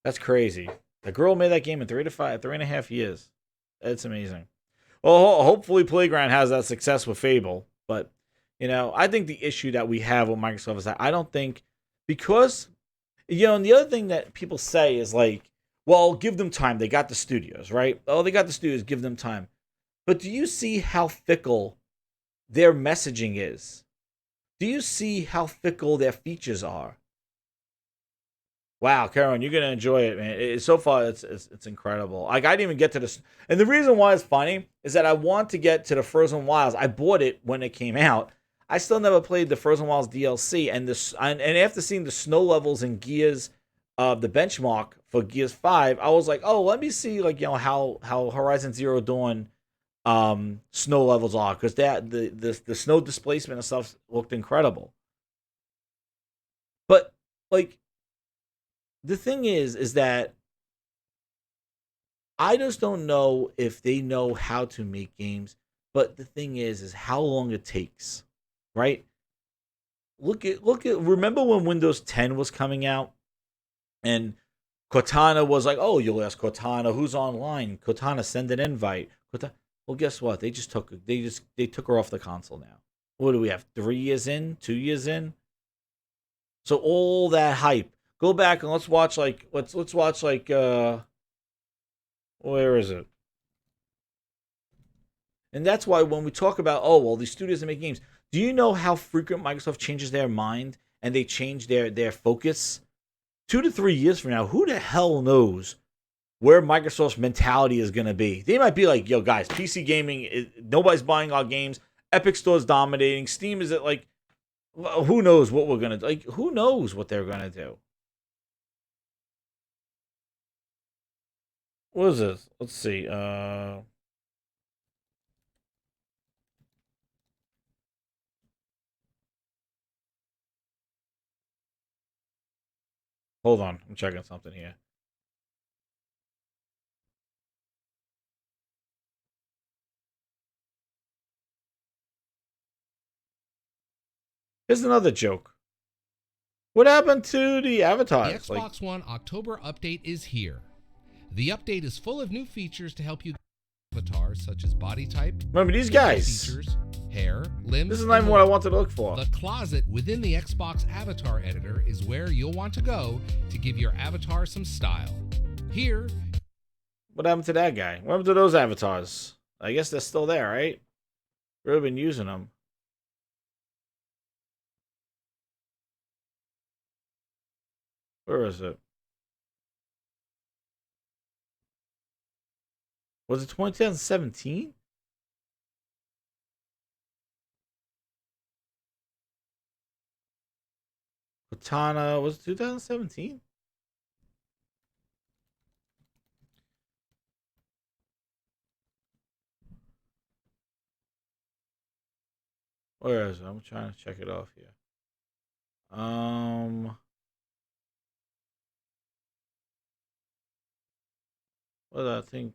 that's crazy. The girl made that game in 3.5 years. It's amazing. Well, hopefully Playground has that success with Fable. But, I think the issue that we have with Microsoft is that I don't think, because, and the other thing that people say is like, well, give them time. They got the studios, right? Oh, they got the studios. Give them time. But do you see how fickle their messaging is? Do you see how fickle their features are? Wow, Karen, you're gonna enjoy it, man. So far, it's incredible. Like, I didn't even get to this, and the reason why it's funny is that I want to get to the Frozen Wilds. I bought it when it came out. I still never played the Frozen Wilds DLC, and after seeing the snow levels in Gears, the benchmark for Gears 5, I was like, oh, let me see, like, how Horizon Zero Dawn snow levels are, because the snow displacement and stuff looked incredible. But like, the thing is that I just don't know if they know how to make games. But the thing is how long it takes, right? Look at. Remember when Windows 10 was coming out, and Cortana was like, "Oh, you'll ask Cortana who's online. Cortana, send an invite." Well, guess what? They took her off the console now. What do we have? 3 years in? 2 years in? So all that hype. Go back and let's watch where is it? And that's why when we talk about, oh, well, these studios that make games, do you know how frequent Microsoft changes their mind and they change their focus? 2 to 3 years from now, who the hell knows where Microsoft's mentality is going to be? They might be like, yo, guys, PC gaming, nobody's buying our games. Epic Store's dominating. Steam is like, who knows what we're going to do? Like, who knows what they're going to do? What is this? Let's see. Hold on. I'm checking something here. Here's another joke. What happened to the avatars? The Xbox One October update is here. The update is full of new features to help you avatars such as body type. Remember these guys? Features, hair, limbs. This is not even what I wanted to look for. The closet within the Xbox Avatar Editor is where you'll want to go to give your avatar some style. Here. What happened to that guy? What happened to those avatars? I guess they're still there, right? We've been using them. Where is it? Was it 2017? Cortana, was it 2017? Where is it? I'm trying to check it off here. What did I think?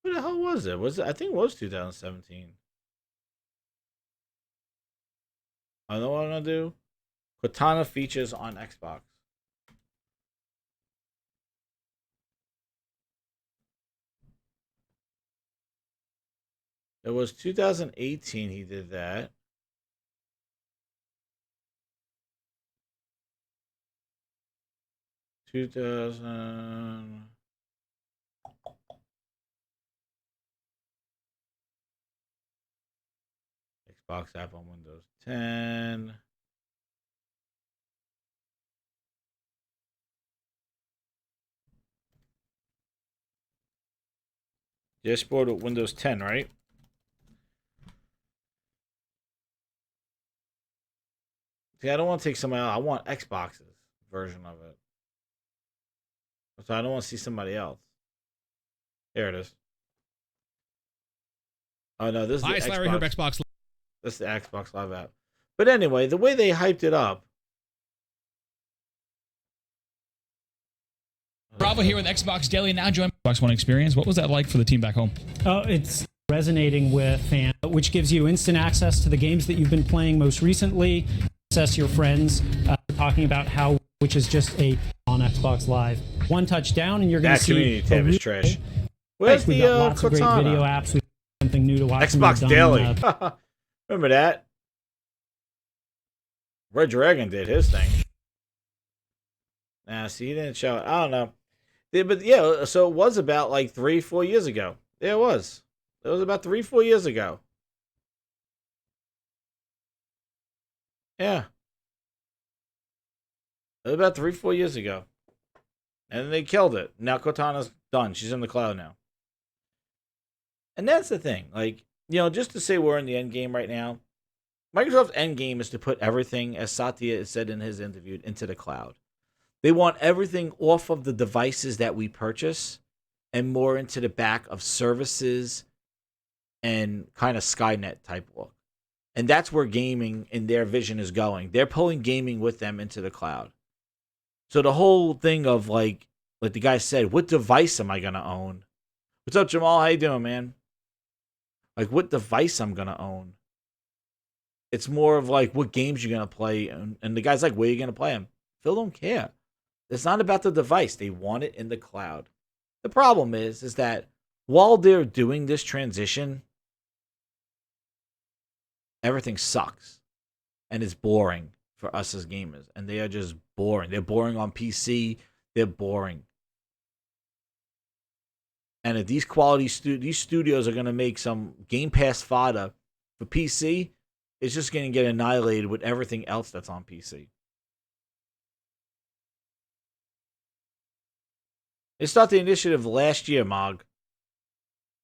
What the hell was it? I think it was 2017. I know what I'm gonna do. Cortana features on Xbox. It was 2018 he did that. Xbox app on Windows 10. Dashboard with Windows 10, right? See, I don't want to take somebody else. I want Xbox's version of it. So I don't want to see somebody else. There it is. Oh no, this is the Xbox. This is the Xbox Live app. But anyway, the way they hyped it up. Bravo here with Xbox Daily. Now join Xbox One Experience. What was that like for the team back home? It's resonating with fans, which gives you instant access to the games that you've been playing most recently. Access your friends talking about how, which is just on Xbox Live. One touchdown, and you're going to see. That community tab is trash. Where's we've got lots of great video apps. We've got something new to watch. Xbox Daily. Remember that? Red Dragon did his thing. Nah, see, he didn't show it. I don't know. But yeah, so it was about like 3-4 years ago. Yeah, it was. It was about 3-4 years ago. Yeah. It was about 3-4 years ago. And then they killed it. Now Cortana's done. She's in the cloud now. And that's the thing. Like, just to say we're in the end game right now, Microsoft's end game is to put everything, as Satya said in his interview, into the cloud. They want everything off of the devices that we purchase and more into the back of services and kind of Skynet type look. And that's where gaming in their vision is going. They're pulling gaming with them into the cloud. So the whole thing of like the guy said, what device am I going to own? What's up, Jamal? How you doing, man? Like, what device I'm going to own? It's more of like what games you're going to play. And the guy's like, where are you going to play them? Phil don't care. It's not about the device. They want it in the cloud. The problem is that while they're doing this transition, everything sucks. And it's boring for us as gamers. And they are just boring. They're boring on PC. They're boring. And if these quality these studios are going to make some Game Pass fodder for PC, it's just going to get annihilated with everything else that's on PC. They started the initiative last year, Mog.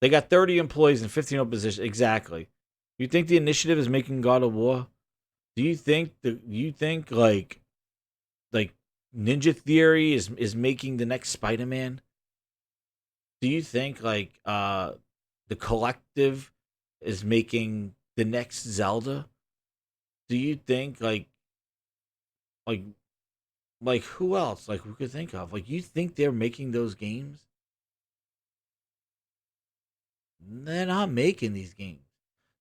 They got 30 employees and 15 open positions. Exactly. You think the initiative is making God of War? Do you think like Ninja Theory is making the next Spider-Man? Do you think like the Collective is making the next Zelda? Do you think like who else? Like we could think of. Like you think they're making those games? They're not making these games.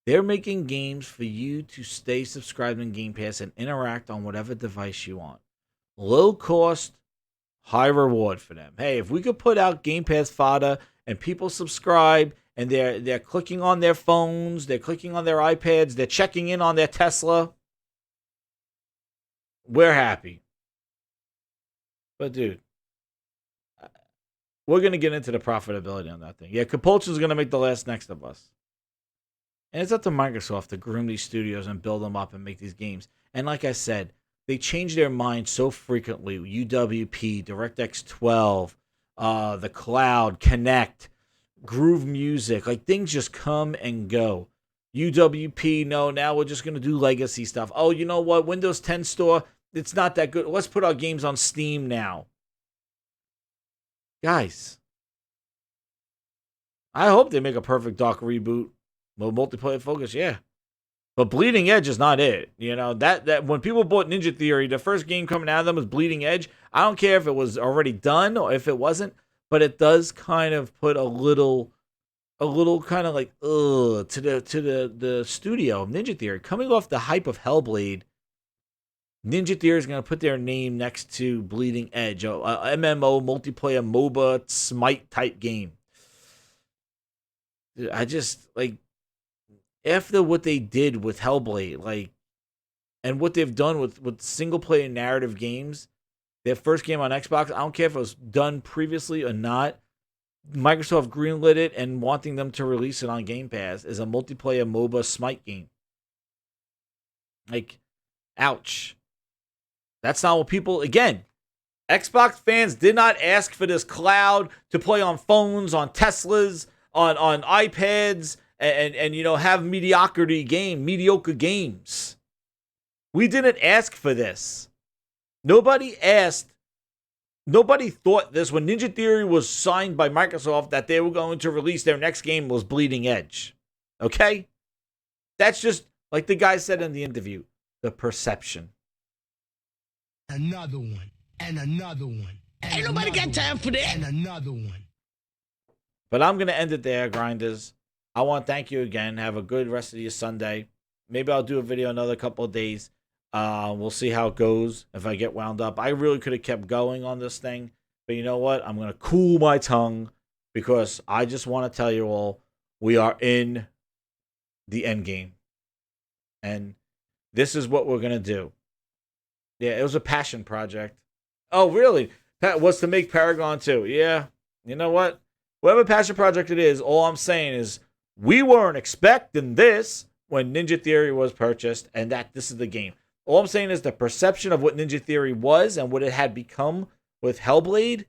They're making games for you to stay subscribed in Game Pass and interact on whatever device you want. Low cost, high reward for them. Hey, if we could put out Game Pass fodder and people subscribe and they're clicking on their phones, they're clicking on their iPads, they're checking in on their Tesla, we're happy. But dude, we're going to get into the profitability on that thing. Yeah, Compulsion's going to make the last next of us. And it's up to Microsoft to groom these studios and build them up and make these games. And like I said, they change their mind so frequently. UWP, DirectX 12, the cloud, Connect, Groove Music. Like things just come and go. UWP, no, now we're just going to do legacy stuff. Oh, you know what? Windows 10 store, it's not that good. Let's put our games on Steam now. Guys, I hope they make a Perfect Dark reboot. Well, multiplayer focus, yeah. But Bleeding Edge is not it. You know, that when people bought Ninja Theory, the first game coming out of them was Bleeding Edge. I don't care if it was already done or if it wasn't, but it does kind of put a little kind of like to the studio of Ninja Theory. Coming off the hype of Hellblade, Ninja Theory is going to put their name next to Bleeding Edge, a MMO multiplayer MOBA Smite type game. I just like after what they did with Hellblade, like, and what they've done with single player narrative games, their first game on Xbox, I don't care if it was done previously or not. Microsoft greenlit it and wanting them to release it on Game Pass is a multiplayer MOBA Smite game. Like, ouch. That's not what people, again, Xbox fans did not ask for this cloud to play on phones, on Teslas, on iPads, and you know, have mediocre games. We didn't ask for this. Nobody thought this when Ninja Theory was signed by Microsoft that they were going to release their next game was Bleeding Edge. Okay? That's just, like the guy said in the interview, the perception. Another one. And another one. And ain't nobody got time for that. And another one. But I'm going to end it there, grinders. I want to thank you again. Have a good rest of your Sunday. Maybe I'll do a video another couple of days. We'll see how it goes if I get wound up. I really could have kept going on this thing. But you know what? I'm going to cool my tongue because I just want to tell you all we are in the end game. And this is what we're going to do. Yeah, it was a passion project. Oh, really? That was to make Paragon 2. Yeah. You know what? Whatever passion project it is, all I'm saying is we weren't expecting this when Ninja Theory was purchased, and that this is the game. All I'm saying is the perception of what Ninja Theory was and what it had become with Hellblade,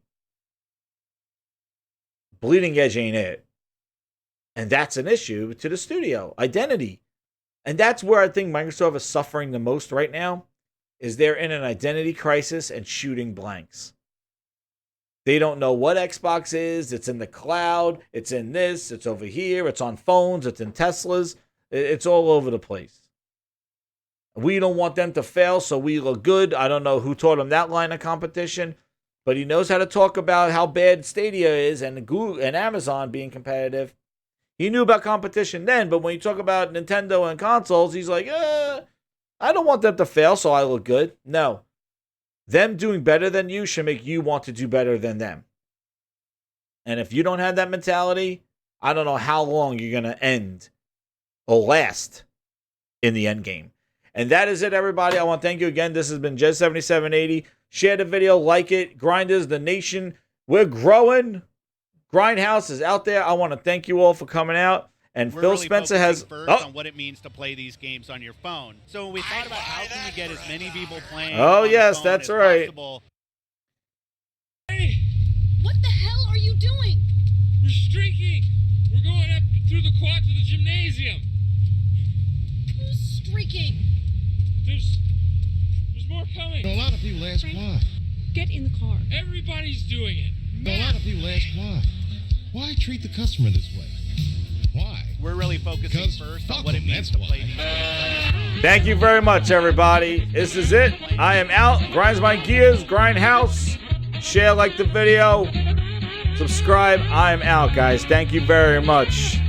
Bleeding Edge ain't it. And that's an issue to the studio. Identity. And that's where I think Microsoft is suffering the most right now, is they're in an identity crisis and shooting blanks. They don't know what Xbox is. It's in the cloud. It's in this. It's over here. It's on phones. It's in Teslas. It's all over the place. We don't want them to fail, so we look good. I don't know who taught him that line of competition, but he knows how to talk about how bad Stadia is and Google and Amazon being competitive. He knew about competition then, but when you talk about Nintendo and consoles, he's like, I don't want them to fail, so I look good. No. Them doing better than you should make you want to do better than them. And if you don't have that mentality, I don't know how long you're going to end or last in the end game. And that is it, everybody. I want to thank you again. This has been Jez7780. Share the video, like it. Grinders, the nation, we're growing. Grindhouse is out there. I want to thank you all for coming out. And We're Phil really Spencer has on what it means to play these games on your phone. So when we thought about how can we get as many people playing Oh, on yes, the phone that's as right. possible. What the hell are you doing? We're streaking. We're going up through the quad to the gymnasium. Who's streaking? There's more coming. A lot of people ask why. Get in the car. Everybody's doing it. A lot of people ask why. Why treat the customer this way? Why? We're really focusing Because first on fuck what it them, means that's to play why. these games. Thank you very much, everybody. This is it. I am out. Grinds my gears. Grindhouse. Share, like the video. Subscribe. I am out, guys. Thank you very much.